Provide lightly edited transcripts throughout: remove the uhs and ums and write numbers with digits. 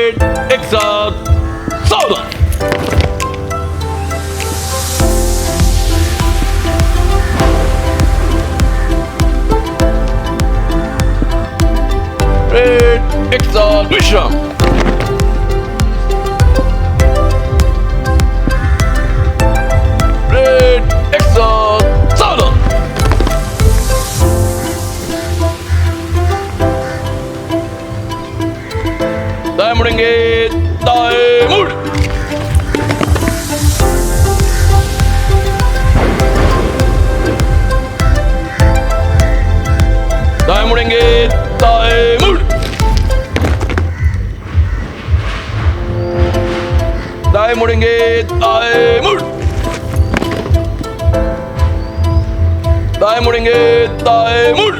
Red एक साथ सावधान। रेड एक साथ विश्राम। रेड एक साथ सावधान। दाएं मुड़ेंगे, दाएं मुड़। दाएं मुड़ेंगे, दाएं मुड़। दाएं मुड़ेंगे, दाएं मुड़। दाएं मुड़ेंगे, दाएं मुड़।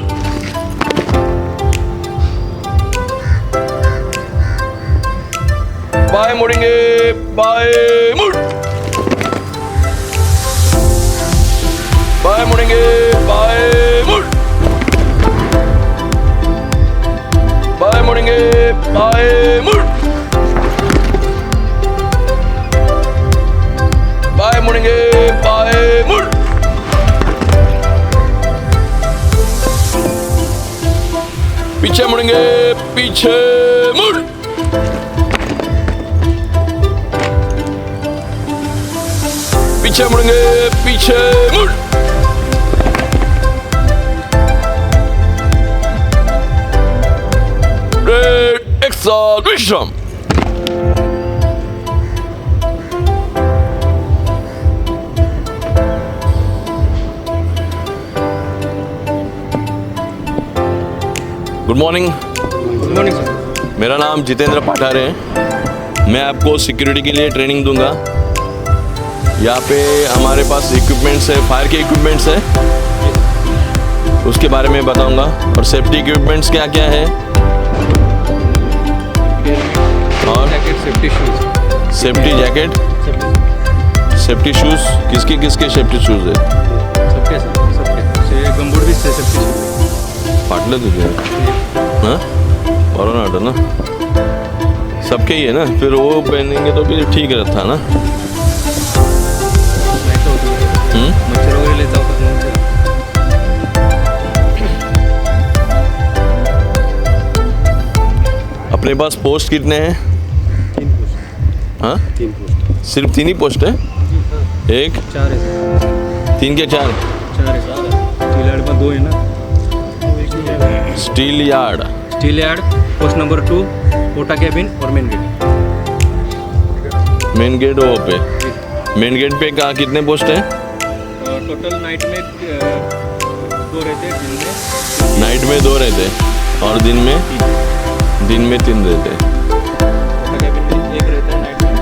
बाएं मुड़ेंगे, बाएं मुड़। बाएं मुड़ेंगे, बाएं मुड़। बाएं मुड़ेंगे, बाएं मुड़। बाएं मुड़ेंगे, बाएं मुड़। पीछे मुड़ेंगे, पीछे मुड़। पीछे मुड़ेंगे, पीछे मुड़। रेड एक साथ विश्राम। Good morning. Good morning sir. मेरा नाम जितेंद्र पाठार है। मैं आपको सिक्योरिटी के लिए ट्रेनिंग दूंगा। यहाँ पे हमारे पास इक्विपमेंट्स है, फायर के इक्विपमेंट्स है, उसके बारे में बताऊंगा। और सेफ्टी इक्विपमेंट्स क्या क्या है, और jacket, safety shoes. Safety jacket, safety shoes. किसके किसके सेफ्टी शूज है? सबके सबके गंबूट भी सेफ्टी शूज। फाटलं तुझे? हाँ, बरोबर वाटत ना, सबके ही है ना, फिर वो पहनेंगे तो फिर ठीक रहता ना। मच्छर वगैरह लेता होता अपने पास पोस्ट कितने हैं? 3 पोस्ट। हाँ, 3 पोस्ट। सिर्फ 3 ही पोस्ट है? एक 4 है सर। 3 के 4? 4 है सर। स्टील यार्ड पर 2 है ना। Steel yard, steel yard, post number 2, Kota cabin और मेन गेट। मेन गेट वो पे। मेन गेट पे कहाँ कितने पोस्ट है? टोटल नाइट में 2 रहते हैं, दिन में नाइट में 2 रहते और दिन में 3 रहते। कोटा कैबिन में 1 रहता है नाइट में।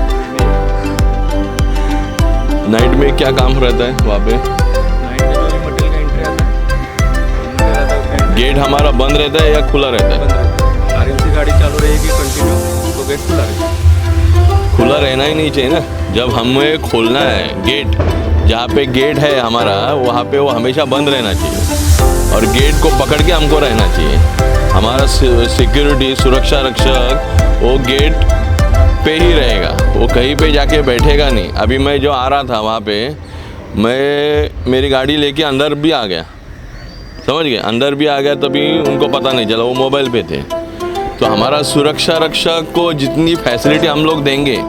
नाइट में क्या काम रहता है वहाँ पे? नाइट में जो भी मटेरियल का एंट्री आता है, गेट हमारा बंद रहता है या खुला रहता है? बंद रहता है। आरएमसी गाड़ी चालू रहेगी कंटिन्यू, तो गेट खुला रहेगा। खुला रहना ही नहीं चाहिए ना। जब हमें खोलना है गेट, जहाँ पे गेट है हमारा, वहाँ पे वो हमेशा बंद रहना चाहिए और गेट को पकड़ के हमको रहना चाहिए। हमारा सिक्योरिटी, सुरक्षा रक्षक वो गेट पे ही रहेगा, वो कहीं पे जाके बैठेगा नहीं। अभी मैं जो आ रहा था वहाँ पे, मैं मेरी गाड़ी लेके अंदर भी आ गया, समझ गए? अंदर भी आ गया, तभी उनको पता नहीं चला, वो मोबाइल पे थे। तो हमारा सुरक्षा रक्षक को जितनी फैसिलिटी हम लोग देंगे,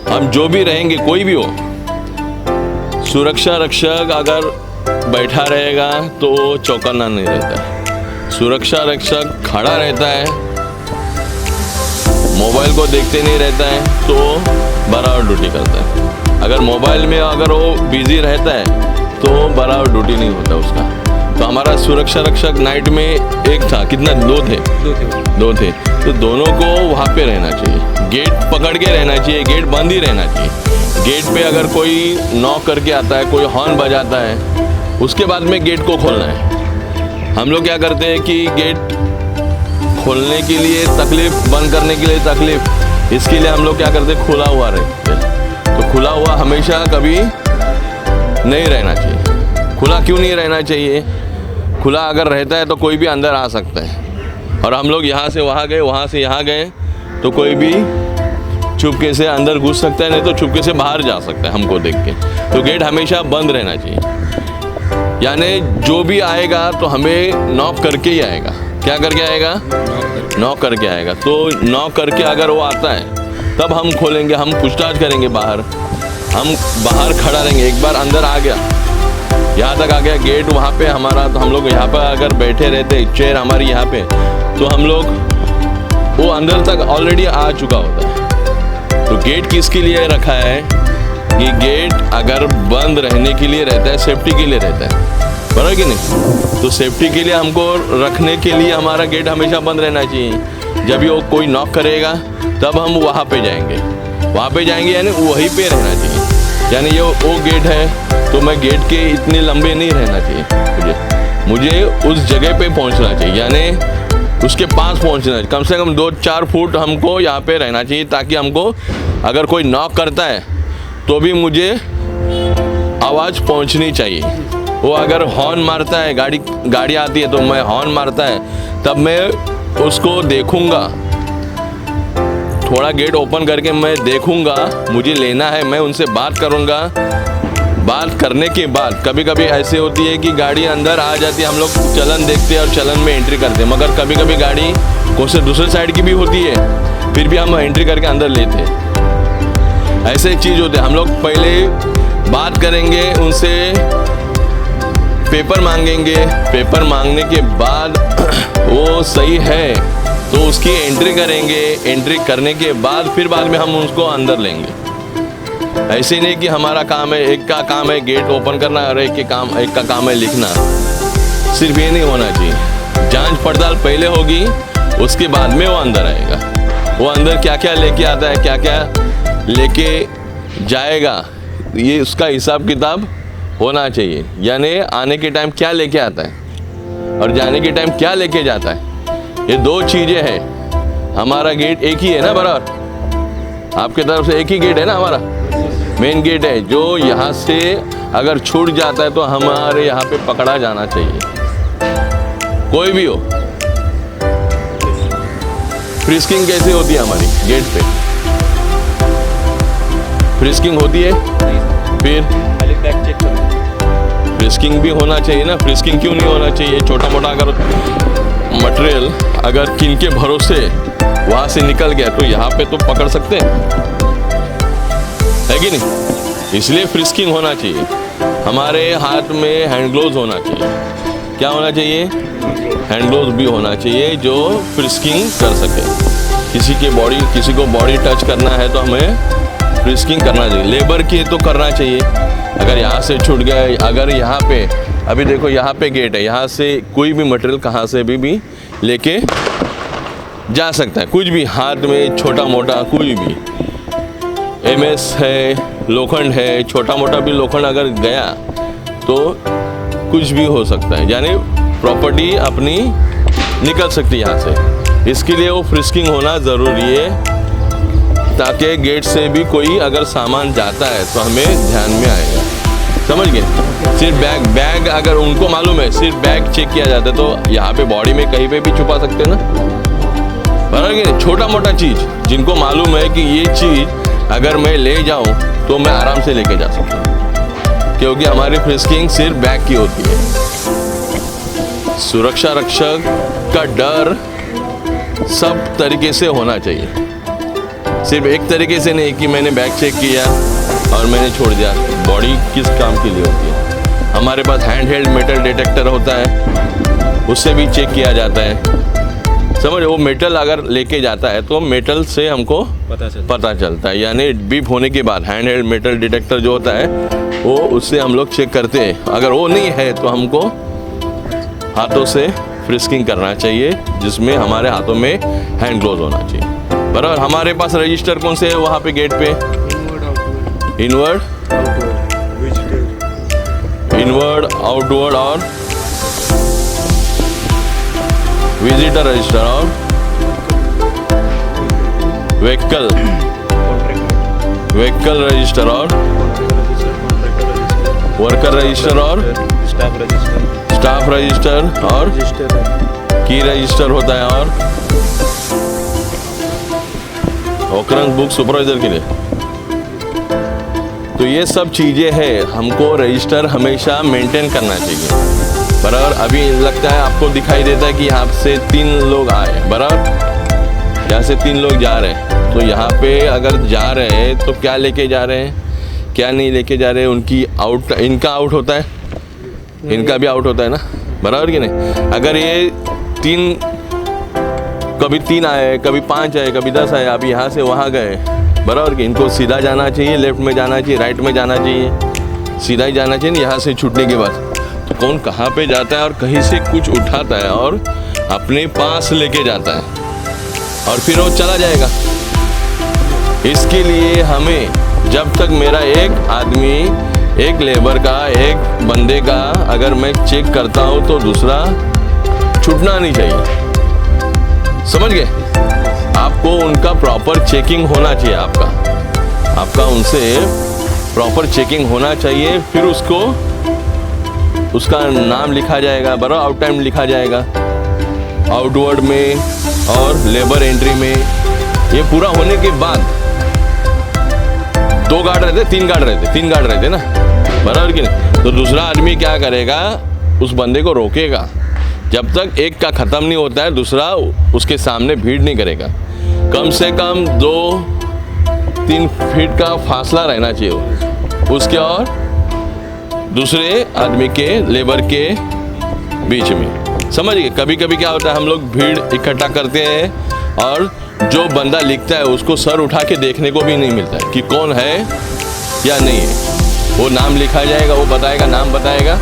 हम जो भी रहेंगे, कोई भी हो, सुरक्षा रक्षक अगर बैठा रहेगा तो वो चौकन्ना नहीं रहता है। सुरक्षा रक्षक खड़ा रहता है, मोबाइल को देखते नहीं रहता है, तो बराबर ड्यूटी करता है। अगर मोबाइल में अगर वो बिजी रहता है तो बराबर ड्यूटी नहीं होता उसका। तो हमारा सुरक्षा रक्षक नाइट में एक था, कितना? 2 थे। 2 थे। तो दोनों को वहाँ पे रहना चाहिए, गेट पकड़ के रहना चाहिए, गेट बंद ही रहना चाहिए। गेट पे अगर कोई नॉक करके आता है, कोई हॉर्न बजाता है, उसके बाद में गेट को खोलना है। हम लोग क्या करते हैं कि गेट खोलने के लिए तकलीफ, बंद करने के लिए तकलीफ, इसके लिए हम लोग क्या करते हैं, खुला हुआ रहते हैं। तो खुला हुआ हमेशा कभी नहीं रहना चाहिए। खुला क्यों नहीं रहना चाहिए? खुला अगर रहता है तो कोई भी अंदर आ सकता है। और हम लोग यहाँ से वहाँ गए, वहाँ से यहाँ गए, तो कोई भी चुपके से अंदर घुस सकता है, नहीं तो चुपके से बाहर जा सकता है हमको देख के। तो गेट हमेशा बंद रहना चाहिए, यानी जो भी आएगा तो हमें नॉक करके ही आएगा। क्या करके आएगा? नॉक करके आएगा। तो नॉक करके अगर वो आता है तब हम खोलेंगे, हम पूछताछ करेंगे बाहर, हम बाहर खड़ा रहेंगे। एक बार अंदर आ गया, यहाँ तक आ गया गेट वहाँ पे हमारा, तो हम लोग यहाँ पर अगर बैठे रहते, चेयर हमारी यहाँ पे, तो हम लोग वो अंदर तक ऑलरेडी आ चुका होता है। तो गेट किसके लिए रखा है कि गेट अगर बंद रहने के लिए रहता है, सेफ्टी के लिए रहता है, बराबर कि नहीं? तो सेफ्टी के लिए हमको रखने के लिए हमारा गेट हमेशा बंद रहना चाहिए। जब वो कोई नॉक करेगा तब हम वहाँ पे जाएंगे, वहाँ पे जाएंगे यानी वहीं पे रहना चाहिए। यानी ये वो गेट है तो मैं गेट के इतने लंबे नहीं रहना चाहिए, मुझे उस जगह पे पहुँचना चाहिए, यानी उसके पास पहुँचना चाहिए। कम से कम 2-4 फुट हमको यहाँ पे रहना चाहिए, ताकि हमको अगर कोई नॉक करता है तो भी मुझे आवाज़ पहुँचनी चाहिए। वो अगर हॉर्न मारता है, गाड़ी आती है तो मैं हॉर्न मारता है, तब मैं उसको देखूंगा, थोड़ा गेट ओपन करके मैं देखूंगा, मुझे लेना है, मैं उनसे बात करूंगा। बात करने के बाद कभी कभी ऐसे होती है कि गाड़ी अंदर आ जाती है, हम लोग चलन देखते हैं और चलन में एंट्री करते हैं, मगर कभी कभी गाड़ी कौन से दूसरे साइड की भी होती है, फिर भी हम एंट्री करके अंदर लेते हैं। ऐसे चीज़ होते हैं। हम लोग पहले बात करेंगे उनसे, पेपर मांगेंगे, पेपर मांगने के बाद वो सही है तो उसकी एंट्री करेंगे, एंट्री करने के बाद फिर बाद में हम उसको अंदर लेंगे। ऐसे नहीं कि हमारा काम है, एक का काम है गेट ओपन करना और एक का काम है लिखना। सिर्फ ये नहीं होना चाहिए। जांच पड़ताल पहले होगी, उसके बाद में वो अंदर आएगा। वो अंदर क्या क्या लेके आता है, क्या क्या लेके जाएगा, ये उसका हिसाब किताब होना चाहिए। यानी आने के टाइम क्या लेके आता है और जाने के टाइम क्या लेके जाता है, ये 2 चीज़ें हैं। हमारा गेट एक ही है ना बराबर, आपके तरफ से एक ही गेट है ना, हमारा मेन गेट है, जो यहाँ से अगर छूट जाता है तो हमारे यहाँ पे पकड़ा जाना चाहिए, कोई भी हो। फ्रिस्किंग कैसे होती है हमारी गेट पे? फ्रिस्किंग होती है, फिर खाली बैग चेक करो। फ्रिस्किंग भी होना चाहिए ना। फ्रिस्किंग क्यों नहीं होना चाहिए? छोटा मोटा अगर मटेरियल अगर किन के भरोसे वहाँ से निकल गया तो यहाँ पे तो पकड़ सकते हैं, है कि नहीं? इसलिए फ्रिस्किंग होना चाहिए। हमारे हाथ में हैंड ग्लोव्स होना चाहिए। क्या होना चाहिए? हैंड ग्लोव्स भी होना चाहिए जो फ्रिस्किंग कर सके। किसी को बॉडी टच करना है तो हमें फ्रिस्किंग करना चाहिए। लेबर की तो करना चाहिए। अगर यहाँ से छूट गया, अगर यहाँ पे अभी देखो यहाँ पे गेट है, यहाँ से कोई भी मटेरियल कहाँ से भी लेके जा सकता है, कुछ भी हाथ में छोटा मोटा कोई भी, MS है, लोखंड है, छोटा मोटा भी लोखंड अगर गया तो कुछ भी हो सकता है, यानी प्रॉपर्टी अपनी निकल सकती है यहाँ से। इसके लिए वो फ्रिस्किंग होना ज़रूरी है, ताकि गेट से भी कोई अगर सामान जाता है तो हमें ध्यान में आएगा। समझ गए? सिर्फ बैग अगर उनको मालूम है, सिर्फ बैग चेक किया जाता है तो यहाँ पे बॉडी में कहीं पे भी छुपा सकते हैं ना, बराबर कि छोटा मोटा चीज़ जिनको मालूम है कि ये चीज़ अगर मैं ले जाऊँ तो मैं आराम से लेके जा सकता हूँ, क्योंकि हमारी फ्रिस्किंग सिर्फ बैग की होती है। सुरक्षा रक्षक का डर सब तरीके से होना चाहिए, सिर्फ एक तरीके से नहीं कि मैंने बैग चेक किया और मैंने छोड़ दिया। बॉडी किस काम के लिए होती है? हमारे पास हैंड हेल्ड मेटल डिटेक्टर होता है, उससे भी चेक किया जाता है। समझ, वो मेटल अगर लेके जाता है तो मेटल से हमको पता चलता है, यानी बीप होने के बाद हैंड हेल्ड मेटल डिटेक्टर जो होता है वो उससे हम लोग चेक करते हैं। अगर वो नहीं है तो हमको हाथों से फ्रिस्किंग करना चाहिए, जिसमें हमारे हाथों में हैंड ग्लोव्स होना चाहिए। बराबर। हमारे पास रजिस्टर कौन से है वहाँ पे गेट पे? इनवर्ड, आउटवर्ड और विजिटर रजिस्टर और व्हीकल रजिस्टर और वर्कर रजिस्टर और स्टाफ रजिस्टर और की रजिस्टर होता है और ऑकरेंस बुक सुपरवाइजर के लिए। तो ये सब चीज़ें हैं, हमको रजिस्टर हमेशा मेंटेन करना चाहिए। बराबर अभी लगता है आपको दिखाई देता है कि यहाँ से 3 लोग आए, बराबर यहाँ से 3 लोग जा रहे हैं। तो यहाँ पे अगर जा रहे हैं तो क्या लेके जा रहे हैं, क्या नहीं लेके जा रहे हैं, उनकी आउट, इनका आउट होता है, इनका भी आउट होता है ना, बराबर कि नहीं। अगर ये 3, कभी 3 आए, कभी 5 आए, कभी 10 आए, अभी यहाँ से वहाँ गए, बराबर कि इनको सीधा जाना चाहिए, लेफ्ट में जाना चाहिए, राइट में जाना चाहिए, सीधा ही जाना चाहिए यहाँ से छूटने के बाद। तो कौन कहाँ पे जाता है और कहीं से कुछ उठाता है और अपने पास लेके जाता है और फिर वो चला जाएगा। इसके लिए हमें जब तक मेरा एक आदमी, एक लेबर का, एक बंदे का अगर मैं चेक करता हूँ तो दूसरा छूटना नहीं चाहिए, समझ गए। आपको उनका प्रॉपर चेकिंग होना चाहिए, आपका उनसे प्रॉपर चेकिंग होना चाहिए। फिर उसका नाम लिखा जाएगा, बराबर आउट टाइम लिखा जाएगा, आउटवर्ड में और लेबर एंट्री में। ये पूरा होने के बाद 2 गार्ड रहते, 3 गार्ड रहते ना, बराबर कि नहीं। तो दूसरा आदमी क्या करेगा, उस बंदे को रोकेगा, जब तक एक का ख़त्म नहीं होता है दूसरा उसके सामने भीड़ नहीं करेगा। कम से कम 2-3 फीट का फासला रहना चाहिए उसके और दूसरे आदमी के, लेबर के बीच में, समझ गए। कभी कभी क्या होता है, हम लोग भीड़ इकट्ठा करते हैं और जो बंदा लिखता है उसको सर उठा के देखने को भी नहीं मिलता है कि कौन है या नहीं है। वो नाम लिखा जाएगा, वो बताएगा, नाम बताएगा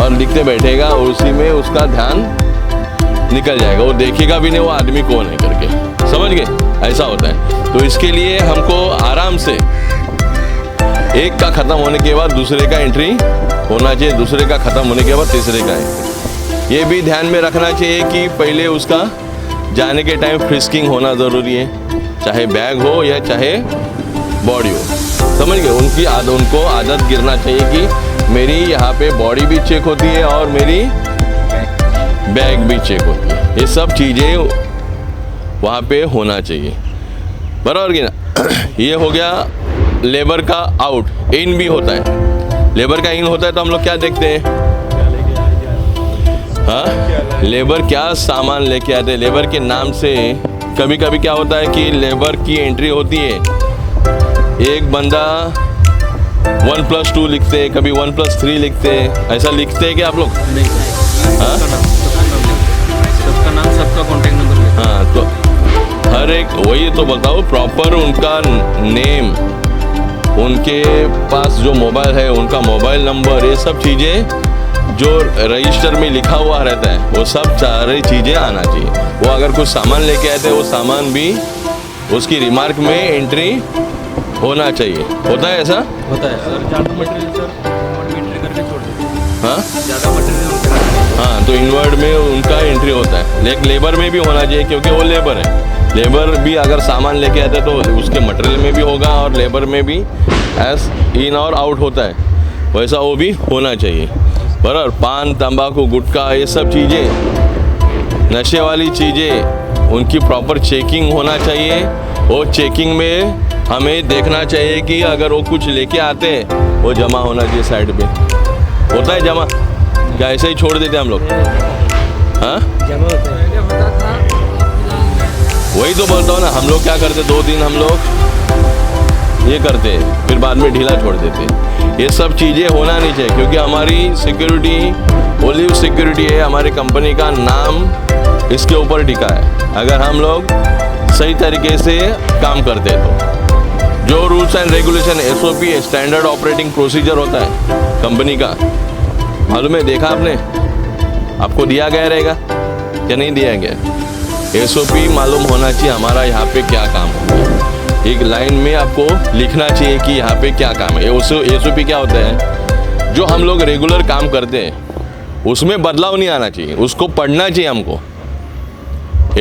और लिखते बैठेगा और उसी में उसका ध्यान निकल जाएगा, वो देखेगा भी नहीं वो आदमी कौन है करके, समझ गए। ऐसा होता है। तो इसके लिए हमको आराम से एक का ख़त्म होने के बाद दूसरे का एंट्री होना चाहिए, दूसरे का ख़त्म होने के बाद तीसरे का एंट्री। ये भी ध्यान में रखना चाहिए कि पहले उसका जाने के टाइम फ्रिस्किंग होना ज़रूरी है, चाहे बैग हो या चाहे बॉडी हो, समझ गए। उनको आदत गिरना चाहिए कि मेरी यहाँ पे बॉडी भी चेक होती है और मेरी बैग भी चेक होती है। ये सब चीज़ें वहाँ पे होना चाहिए, बराबर कि ना। ये हो गया लेबर का आउट। इन भी होता है, लेबर का इन होता है तो हम लोग क्या देखते हैं, हाँ, लेबर क्या सामान लेके आते हैं, लेबर के नाम से। कभी कभी क्या होता है कि लेबर की एंट्री होती है, एक बंदा 1+2 लिखते हैं, कभी 1+3 लिखते हैं, ऐसा लिखते हैं कि आप लोग, हाँ, सबका नाम, सबका कॉन्टेक्ट नंबर। हाँ, तो हर एक, वही तो बताओ, प्रॉपर उनका नेम, उनके पास जो मोबाइल है उनका मोबाइल नंबर, ये सब चीज़ें जो रजिस्टर में लिखा हुआ रहता है वो सब सारी चीज़ें आना चाहिए। वो अगर कुछ सामान लेके आए थे वो सामान भी उसकी रिमार्क में एंट्री होना चाहिए। होता है ऐसा? होता है सर। ज़्यादा मटेरियल सर एंट्री करके छोड़ देते हैं। हाँ, ज़्यादा मटेरियल, हाँ, तो इनवर्ड में उनका एंट्री होता है, लेकिन लेबर में भी होना चाहिए क्योंकि वो लेबर है। लेबर भी अगर सामान लेके आते तो उसके मटेरियल में भी होगा और लेबर में भी एस इन और आउट होता है, वैसा वो भी होना चाहिए, बराबर। पान, तंबाकू, गुटखा, ये सब चीज़ें, नशे वाली चीज़ें, उनकी प्रॉपर चेकिंग होना चाहिए। वो चेकिंग में हमें देखना चाहिए कि अगर वो कुछ लेके आते हैं वो जमा होना चाहिए साइड पे। होता है जमा? क्या ऐसे ही छोड़ देते हम लोग? हाँ, जमा होता है। वही तो बोलता हूँ ना, हम लोग क्या करते, 2 दिन हम लोग ये करते हैं, फिर बाद में ढीला छोड़ देते हैं। ये सब चीज़ें होना नहीं चाहिए क्योंकि हमारी सिक्योरिटी ओलिव सिक्योरिटी है, हमारी कंपनी का नाम इसके ऊपर टिका है। अगर हम लोग सही तरीके से काम करते हैं तो जो रूल्स एंड रेगुलेशन, SOP है, स्टैंडर्ड ऑपरेटिंग प्रोसीजर होता है कंपनी का, मालूम है, देखा आपने, आपको दिया गया रहेगा या नहीं दिया गया? SOP मालूम होना चाहिए हमारा यहाँ पे क्या काम होगा। एक लाइन में आपको लिखना चाहिए कि यहाँ पे क्या काम है। SOP क्या होता है, जो हम लोग रेगुलर काम करते हैं उसमें बदलाव नहीं आना चाहिए, उसको पढ़ना चाहिए हमको।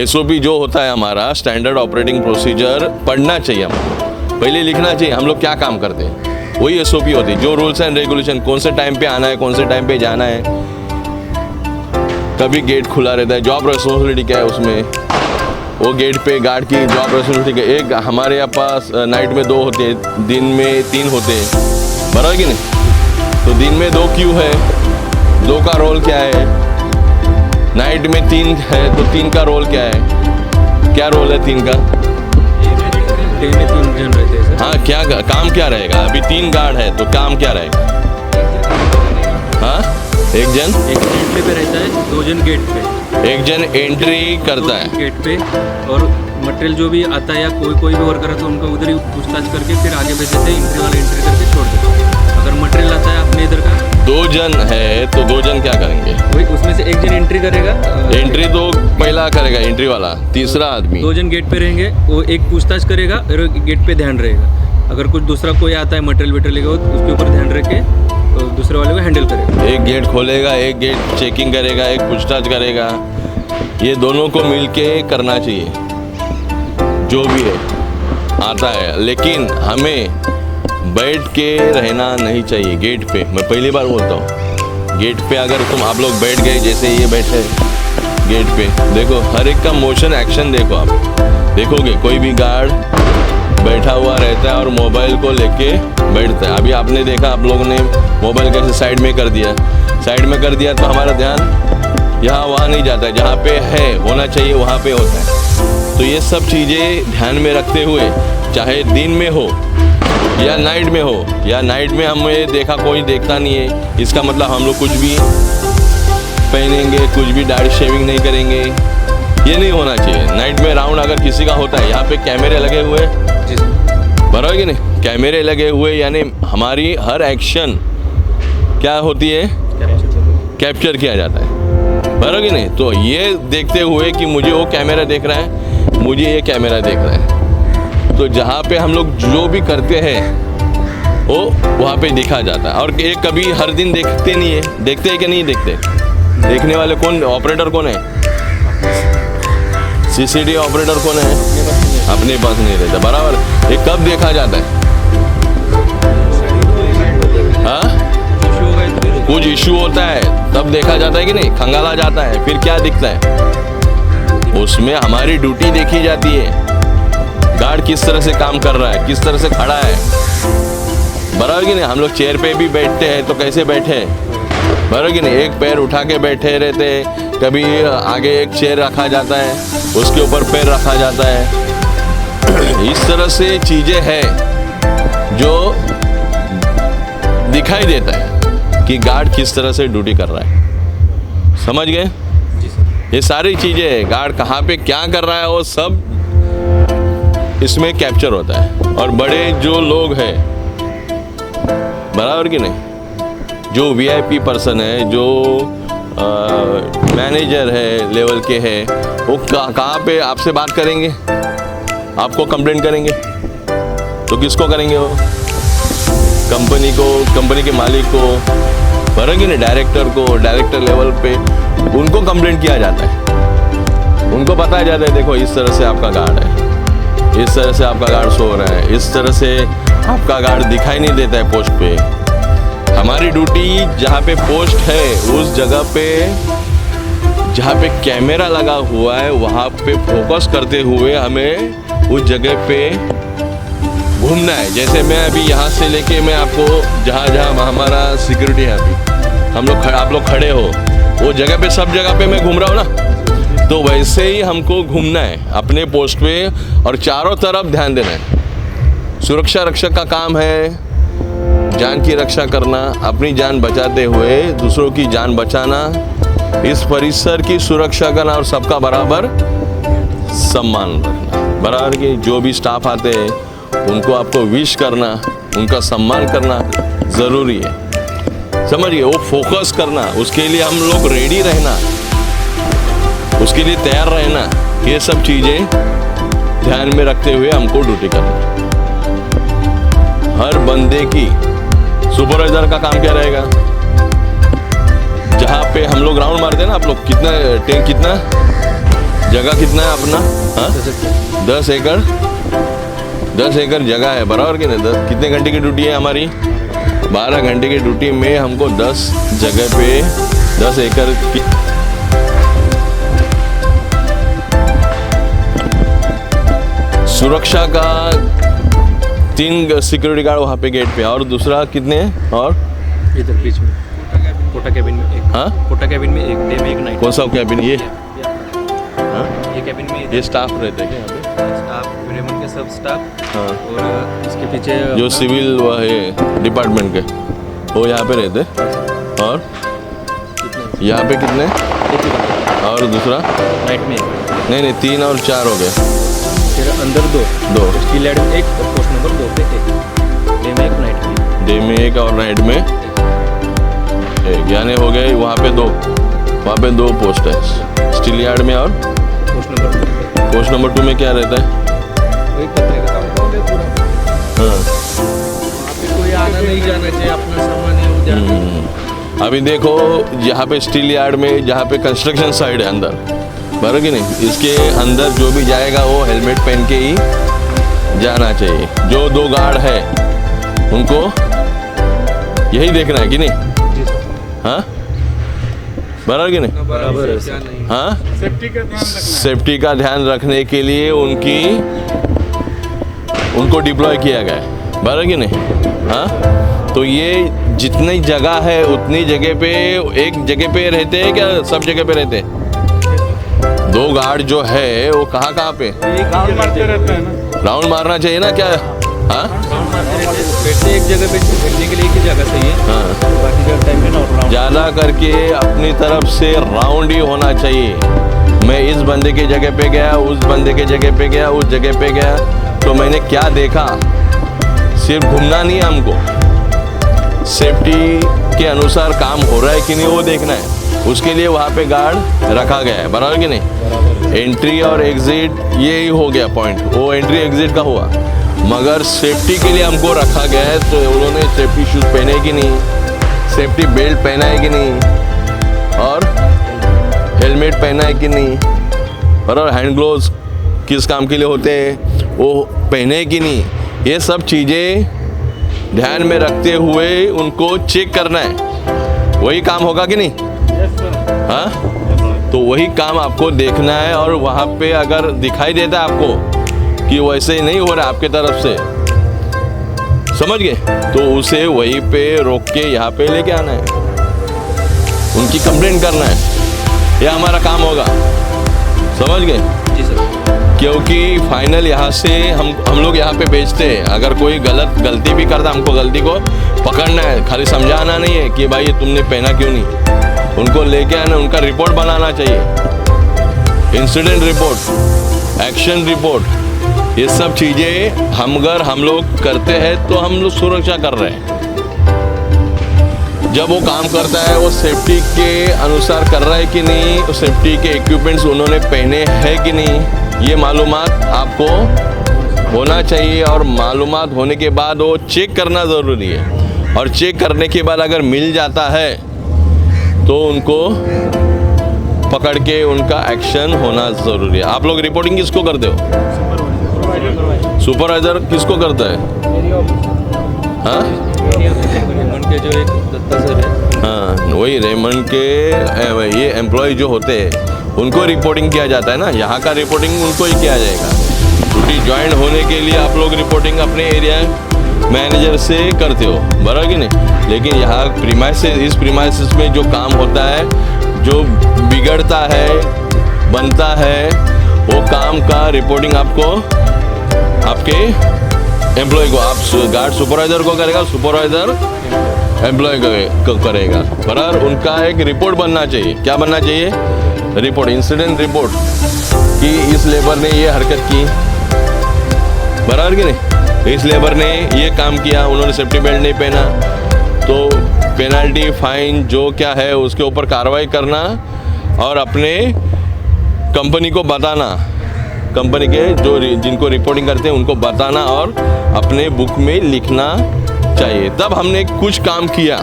SOP जो होता है हमारा स्टैंडर्ड ऑपरेटिंग प्रोसीजर, पढ़ना चाहिए हमको, पहले लिखना चाहिए हम लोग क्या काम करते हैं, वही SOP होती है। जो रूल्स एंड रेगुलेशन, कौन से टाइम पे आना है, कौन से टाइम पे जाना है, कभी गेट खुला रहता है, जॉब रिस्पॉन्सिबिलिटी क्या है उसमें, वो गेट पे गार्ड की जॉब रेस्पॉन्सिबिलिटी है। एक हमारे यहाँ पास नाइट में 2 होते हैं, दिन में 3 होते हैं, बराबर कि नहीं? तो दिन में 2 क्यों है, 2 का रोल क्या है, नाइट में 3 है तो 3 का रोल क्या है, क्या रोल है 3 का? डे में 3 जन रहते हैं सर। हाँ, क्या काम क्या रहेगा? अभी 3 गार्ड है तो काम क्या रहेगा? हाँ, एक जन एंट्री पे रहता है, 2 जन गेट पे, एक जन एंट्री करता है गेट पे, और मटेरियल जो भी आता है या कोई भी वर्कर आता है उनका उधर ही पूछताछ करके फिर आगे भेज देते हैं, एंट्री वाला एंट्री करके छोड़ देते हैं। अगर मटेरियल आता है अपने इधर का, 2 जन है तो 2 जन क्या करेंगे? वही उसमें से एक जन एंट्री करेगा, एंट्री तो पहला करेगा एंट्री वाला, तीसरा आदमी 2 जन गेट पे रहेंगे, वो एक पूछताछ करेगा और गेट पे ध्यान रहेगा। अगर कुछ दूसरा कोई आता है मटेरियल वेटेरियल लेगा तो उसके ऊपर ध्यान रख के तो दूसरे वाले को हैंडल करेगा। एक गेट खोलेगा, एक गेट चेकिंग करेगा, एक पूछताछ करेगा। ये दोनों को मिलके करना चाहिए जो भी है आता है, लेकिन हमें बैठ के रहना नहीं चाहिए गेट पे। मैं पहली बार बोलता हूँ, गेट पे अगर आप लोग बैठ गए, जैसे ये बैठे गेट पे, देखो हर एक का मोशन एक्शन देखो, आप देखोगे कोई भी गार्ड बैठा हुआ रहता है और मोबाइल को लेके बैठता है। अभी आपने देखा, आप लोगों ने मोबाइल कैसे साइड में कर दिया, साइड में कर दिया तो हमारा ध्यान यहाँ वहाँ नहीं जाता है, जहाँ पे है होना चाहिए वहाँ पे होता है। तो ये सब चीज़ें ध्यान में रखते हुए, चाहे दिन में हो या नाइट में हो, या नाइट में हमें देखा कोई देखता नहीं है, इसका मतलब हम लोग कुछ भी पहनेंगे, कुछ भी दाढ़ी शेविंग नहीं करेंगे, ये नहीं होना चाहिए। नाइट में राउंड अगर किसी का होता है, यहाँ पे कैमरे लगे हुए, बराबर कि नहीं, कैमरे लगे हुए, यानी हमारी हर एक्शन क्या होती है, कैप्चर किया जाता है, बराबर कि नहीं? तो ये देखते हुए कि मुझे वो कैमरा देख रहा है, मुझे ये कैमरा देख रहा है, तो जहाँ पे हम लोग जो भी करते हैं वो वहाँ पे दिखा जाता है। और ये कभी हर दिन देखते नहीं है, देखते हैं कि नहीं देखते? देखने वाले कौन, ऑपरेटर कौन है, सीसीटीवी ऑपरेटर कौन है? अपने पास नहीं रहता, बराबर। ये कब देखा जाता है? हाँ, कुछ इशू होता है तब देखा जाता है कि नहीं, खंगाला जाता है, फिर क्या दिखता है? उसमें हमारी ड्यूटी देखी जाती है, गार्ड किस तरह से काम कर रहा है, किस तरह से खड़ा है, बराबर कि नहीं? हम लोग चेयर पे भी बैठते हैं तो कैसे बैठे, बराबर कि नहीं? एक पैर उठा के बैठे रहते हैं, कभी आगे एक चेयर रखा जाता है, उसके ऊपर पैर रखा जाता है। इस तरह से चीज़ें हैं जो दिखाई देता है कि गार्ड किस तरह से ड्यूटी कर रहा है, समझ गए? ये सारी चीज़ें, गार्ड कहाँ पे क्या कर रहा है, वो सब इसमें कैप्चर होता है। और बड़े जो लोग हैं, बराबर कि नहीं, जो वीआईपी पर्सन है, जो मैनेजर है लेवल के है, वो कहाँ पे आपसे बात करेंगे, आपको कंप्लेंट करेंगे, तो किसको करेंगे? वो कंपनी को, कंपनी के मालिक को, बराबर कि नहीं, डायरेक्टर को, डायरेक्टर लेवल पे उनको कंप्लेंट किया जाता है। उनको बताया जाता है, देखो इस तरह से आपका गार्ड है, इस तरह से आपका गार्ड सो रहा है, इस तरह से आपका गार्ड दिखाई नहीं देता है पोस्ट पे। हमारी ड्यूटी जहाँ पे पोस्ट है, उस जगह पे जहाँ पे कैमरा लगा हुआ है, वहाँ पे फोकस करते हुए हमें उस जगह पे घूमना है। जैसे मैं अभी यहाँ से लेके मैं आपको जहाँ जहाँ हमारा सिक्योरिटी है, अभी हम लोग आप लोग खड़े हो, वो जगह पे, सब जगह पे मैं घूम रहा हूँ ना, तो वैसे ही हमको घूमना है अपने पोस्ट पे और चारों तरफ ध्यान देना है। सुरक्षा रक्षक का काम है जान की रक्षा करना, अपनी जान बचाते हुए दूसरों की जान बचाना, इस परिसर की सुरक्षा करना और सबका बराबर सम्मान रखना। बराबर कि जो भी स्टाफ आते हैं उनको आपको विश करना, उनका सम्मान करना ज़रूरी है, समझिए। वो फोकस करना, उसके लिए हम लोग रेडी रहना, उसके लिए तैयार रहना, ये सब चीज़ें ध्यान में रखते हुए हमको ड्यूटी करना। हर बंदे की, सुपरवाइजर का काम क्या रहेगा, जहाँ पे हम लोग राउंड मारते हैं ना, आप लोग कितना टैंक, कितना जगह कितना है अपना? हाँ, 10 एकड़, 10 एकड़ जगह है, बराबर कि नहीं? 10 कितने घंटे की ड्यूटी है हमारी? 12 घंटे की ड्यूटी में हमको 10 जगह पे 10 एकड़ की सुरक्षा का 3 सिक्योरिटी गार्ड वहाँ पे गेट पे, और दूसरा कितने हैं? और इधर बीच में कोटा कैबिन में एक, हाँ, कोटा कैबिन में एक, डे में एक, नाइट कौन सा कैबिन? ये हाँ, ये कैबिन में ये स्टाफ रहते हैं क्या यहाँ पे? स्टाफ, रेमंड के सब स्टाफ, हाँ, और इसके पीछे जो अपना- सिविल वो है डिपार्टमेंट के, वो यहाँ पे रहते हैं। और कितने? यहाँ पे कितने? एक ही बंदा। और दूसरा? नाइट में एक, नहीं 3 और 4 हो गए। फिर अंदर 2, दो स्टील यार्ड में एक, और पोस्ट नंबर 2 पे एक, डे में एक, नाइट में डे में 1 और नाइट में 1, यानी हो गए वहाँ पे 2, वहाँ पे 2 पोस्ट है स्टील यार्ड में। और पोस्ट नंबर 2 पोस्ट नंबर 2 में क्या रहता है? वही पत्रे का काम है पूरा। हाँ, वहाँ पे कोई आना नहीं जाना चाहिए, अपना सामान है वो जाना। अभी देखो यहाँ पे स्टील यार्ड में, जहाँ पे कंस्ट्रक्शन साइड है अंदर, बराबर कि नहीं, इसके अंदर जो भी जाएगा वो हेलमेट पहन के ही जाना चाहिए। जो 2 गार्ड है उनको यही देखना है कि नहीं? जी सर, हाँ, बराबर कि नहीं? बराबर है सर। हाँ, सेफ्टी का ध्यान रखने के लिए उनको डिप्लॉय किया गया है, बराबर कि नहीं? हाँ, तो ये जितनी जगह है उतनी जगह पे, एक जगह पे रहते हैं क्या? सब जगह पे रहते हैं? 2 गार्ड जो है वो कहाँ पे? राउंड मारते रहते हैं ना, राउंड मारना चाहिए ना क्या? हाँ, राउंड मारते रहते हैं। बैठते एक जगह पे, बैठने के लिए एक ही जगह सही है, हाँ, बाकी जगह टाइम में ना राउंड। ज़्यादा करके अपनी तरफ से राउंड ही होना चाहिए। मैं इस बंदे की जगह पे गया, उस बंदे के जगह पे गया, उस जगह पे गया, तो मैंने क्या देखा? सिर्फ घूमना नहीं है हमको, सेफ्टी के अनुसार काम हो रहा है कि नहीं वो देखना है। उसके लिए वहाँ पे गार्ड रखा गया है, बराबर कि नहीं? एंट्री और एग्जिट ये ही हो गया पॉइंट, वो एंट्री एग्जिट का हुआ, मगर सेफ्टी के लिए हमको रखा गया है। तो उन्होंने सेफ्टी शूज़ पहने कि नहीं, सेफ्टी बेल्ट पहना है कि नहीं, और हेलमेट पहना है कि नहीं, और हैंड ग्लोव्स किस काम के लिए होते हैं वो पहने कि नहीं, ये सब चीज़ें ध्यान में रखते हुए उनको चेक करना है। वही काम होगा कि नहीं? हाँ, तो वही काम आपको देखना है। और वहाँ पे अगर दिखाई देता है आपको कि वैसे नहीं हो रहा आपके तरफ से, समझ गए, तो उसे वहीं पे रोक के यहाँ पे लेके आना है, उनकी कंप्लेंट करना है, यह हमारा काम होगा, समझ गए? जी सर, क्योंकि फाइनल यहाँ से हम लोग यहाँ पे बेचते हैं। अगर कोई गलती भी करता, हमको गलती को पकड़ना है, खाली समझाना नहीं है कि भाई ये तुमने पहना क्यों नहीं। उनको लेके आना, उनका रिपोर्ट बनाना चाहिए, इंसिडेंट रिपोर्ट, एक्शन रिपोर्ट, ये सब चीज़ें अगर हम लोग करते हैं तो हम लोग सुरक्षा कर रहे हैं। जब वो काम करता है वो सेफ्टी के अनुसार कर रहा है कि नहीं, तो सेफ्टी के इक्विपमेंट्स उन्होंने पहने हैं कि नहीं, ये मालूमात आपको होना चाहिए। और मालूमात होने के बाद वो चेक करना ज़रूरी है, और चेक करने के बाद अगर मिल जाता है तो उनको पकड़ के उनका एक्शन होना ज़रूरी है। आप लोग रिपोर्टिंग किसको करते हो? सुपरवाइजर किसको करता है? हाँ, रेमंड के जो एक दत्ता सर है, हाँ, वही रेमंड के ये एम्प्लॉय जो होते हैं उनको रिपोर्टिंग किया जाता है ना, यहाँ का रिपोर्टिंग उनको ही किया जाएगा। ड्यूटी ज्वाइन होने के लिए आप लोग रिपोर्टिंग अपने एरिया मैनेजर से करते हो, बराबर कि नहीं? लेकिन यहाँ इस प्रीमाइसिस में जो काम होता है, जो बिगड़ता है, बनता है, वो काम का रिपोर्टिंग आपको आपके एम्प्लॉय को, आप गार्ड सुपरवाइजर को करेगा, सुपरवाइजर एम्प्लॉय को करेगा, बराबर? उनका एक रिपोर्ट बनना चाहिए। क्या बनना चाहिए? रिपोर्ट, इंसिडेंट रिपोर्ट, कि इस लेबर ने ये हरकत की, बराबर कि नहीं? इस लेबर ने ये काम किया, उन्होंने सेफ्टी बेल्ट नहीं पहना, तो पेनल्टी, फाइन जो क्या है उसके ऊपर कार्रवाई करना, और अपने कंपनी को बताना, कंपनी के जो जिनको रिपोर्टिंग करते हैं उनको बताना, और अपने बुक में लिखना चाहिए। तब हमने कुछ काम किया।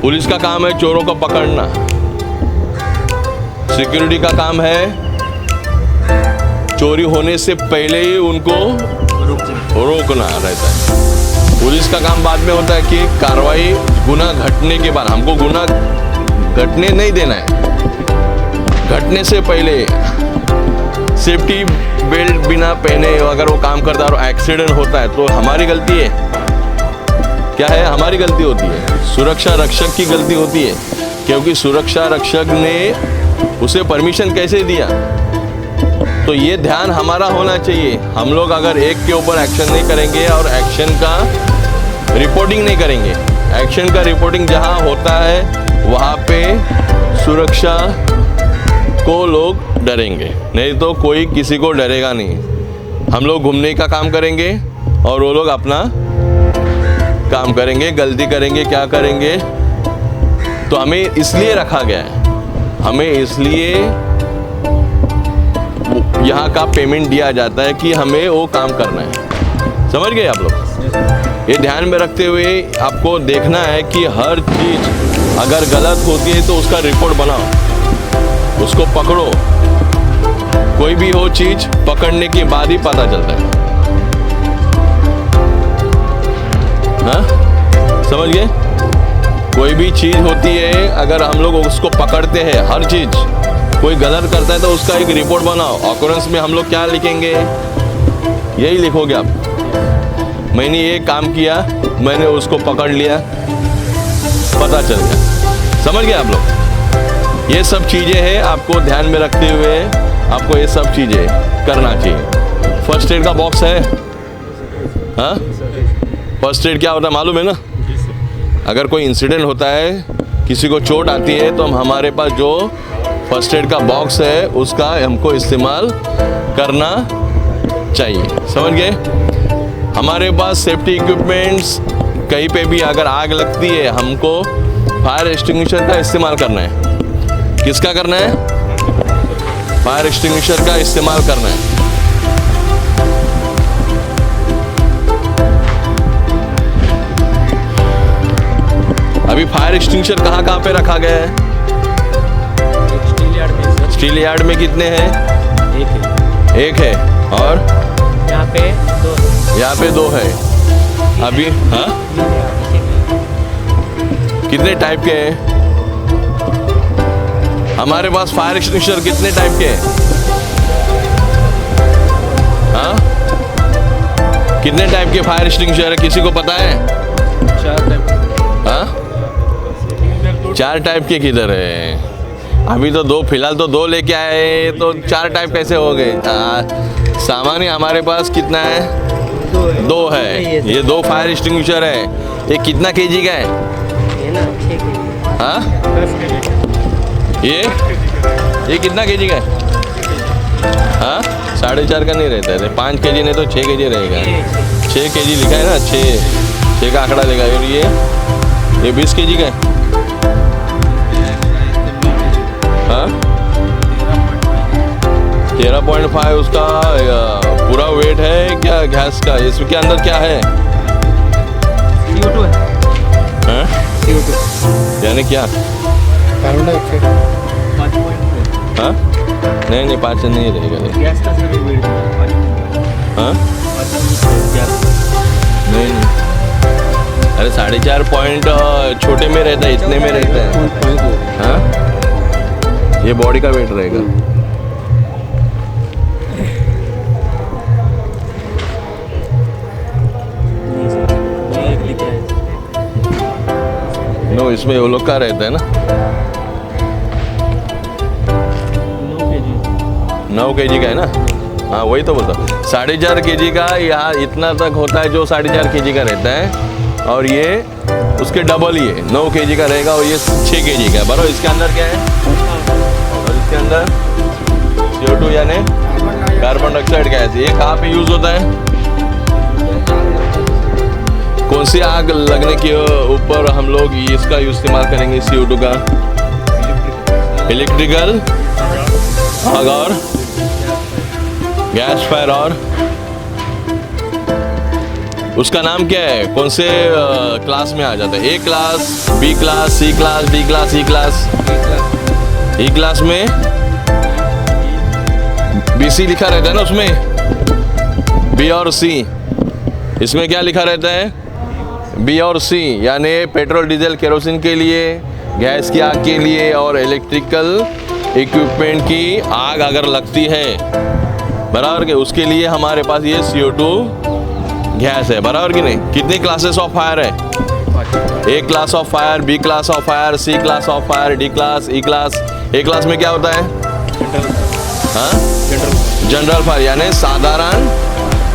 पुलिस का काम है चोरों को पकड़ना, सिक्योरिटी का काम है चोरी होने से पहले ही उनको रोकना रहता है। पुलिस का काम बाद में होता है कि कार्रवाई गुनाह घटने के बाद, हमको गुनाह घटने नहीं देना है, घटने से पहले सेफ्टी बेल्ट बिना पहने अगर वो काम करता है और एक्सीडेंट होता है तो हमारी गलती है क्या है? हमारी गलती होती है, सुरक्षा रक्षक की गलती होती है, क्योंकि सुरक्षा रक्षक ने उसे परमिशन कैसे दिया? तो ये ध्यान हमारा होना चाहिए। हम लोग अगर एक के ऊपर एक्शन नहीं करेंगे और एक्शन का रिपोर्टिंग नहीं करेंगे, एक्शन का रिपोर्टिंग जहाँ होता है वहाँ पे सुरक्षा को लोग डरेंगे, नहीं तो कोई किसी को डरेगा नहीं। हम लोग घूमने का काम करेंगे और वो लोग अपना काम करेंगे, गलती करेंगे, क्या करेंगे। तो हमें इसलिए रखा गया है, हमें इसलिए यहाँ का पेमेंट दिया जाता है कि हमें वो काम करना है। समझ गए आप लोग? ये ध्यान में रखते हुए आपको देखना है कि हर चीज़ अगर गलत होती है तो उसका रिपोर्ट बनाओ, उसको पकड़ो। कोई भी हो चीज़ पकड़ने के बाद ही पता चलता है। हाँ, समझ गए? कोई भी चीज़ होती है अगर हम लोग उसको पकड़ते हैं, हर चीज़ कोई गलत करता है तो उसका एक रिपोर्ट बनाओ। ऑकरेंस में हम लोग क्या लिखेंगे? यही लिखोगे आप, मैंने ये काम किया, मैंने उसको पकड़ लिया, पता चल गया। समझ गए आप लोग? ये सब चीज़ें हैं, आपको ध्यान में रखते हुए आपको ये सब चीज़ें करना चाहिए। फर्स्ट एड का बॉक्स है? हाँ, फर्स्ट एड क्या होता है मालूम है ना? अगर कोई इंसिडेंट होता है, किसी को चोट आती है, तो हम हमारे पास जो फर्स्ट एड का बॉक्स है उसका हमको इस्तेमाल करना चाहिए। समझ गए? हमारे पास सेफ्टी इक्विपमेंट्स, कहीं पे भी अगर आग लगती है हमको फायर एक्सटिंग्विशर का इस्तेमाल करना है। किसका करना है? फायर एक्सटिंग्विशर का इस्तेमाल करना है। अभी फायर एक्सटिंग्विशर कहाँ कहाँ पे रखा गया है? स्टील यार्ड में सर। स्टील यार्ड में कितने हैं? एक है। और यहाँ पे 2 यहाँ पे 2 है। अभी हाँ, कितने टाइप के हैं? हमारे पास फायर एक्सटिंग्विशर कितने टाइप के हैं? हाँ, कितने टाइप के फायर एक्सटिंग्विशर है? किसी को पता है? 4 टाइप। हाँ, 4 टाइप के किधर है? अभी तो 2, फिलहाल तो 2 लेके आए, तो 4 टाइप कैसे हो गए? सामान्य हमारे पास कितना है? 2 है। ये 2 फायर एक्सटिंग्विशर है। ये कितना केजी का है? हाँ, ये कितना केजी का है? हाँ, 4.5 का नहीं रहता है, 5 केजी नहीं तो 6 केजी रहेगा। 6 केजी लिखा है ना, 6 का आंकड़ा लेगा। और ये 20 केजी का है। हाँ, 13.5 उसका पूरा वेट है क्या गैस का? इसके अंदर क्या है? CO2 है। हाँ? CO2 यानी क्या? Carbon dioxide 5.5। हाँ, नहीं 5 नहीं रहेगा ये। गैस का सर वेट हाँ, 5 गैस। नहीं, अरे 4.5 पॉइंट छोटे में रहता है, इतने में रहता है। हाँ, ये बॉडी का वेट रहेगा। नो, इसमें वो लोग का रहता है ना, 9 केजी का है ना। हाँ, वही तो बोलता। 4.5 केजी का यहाँ इतना तक होता है जो 4.5 केजी का रहता है, और ये उसके डबल ही है, 9 केजी का रहेगा, और ये 6 केजी का है। बराबर। इसके अंदर क्या है? और इसके अंदर CO2 यानी कार्बन डाइऑक्साइड गैस। ये कहाँ पे यूज होता है? कौन सी आग लगने के ऊपर हम लोग इसका इस्तेमाल करेंगे CO2 का? इलेक्ट्रिकल आग और गैस फायर। और उसका नाम क्या है? कौन से क्लास में आ जाता है? A class, B class, C class, D class, E class. E class में BC लिखा रहता है ना उसमें, B और C। इसमें क्या लिखा रहता है? B और C, यानी पेट्रोल, डीजल, केरोसिन के लिए, गैस की आग के लिए, और इलेक्ट्रिकल इक्विपमेंट की आग अगर लगती है बराबर के उसके लिए हमारे पास ये CO2 गैस है, बराबर कि नहीं। कितनी क्लासेस ऑफ फायर है? A class of fire, B class of fire, C class of fire, D class, E class. A class में क्या होता है? हाँ, जनरल फायर यानी साधारण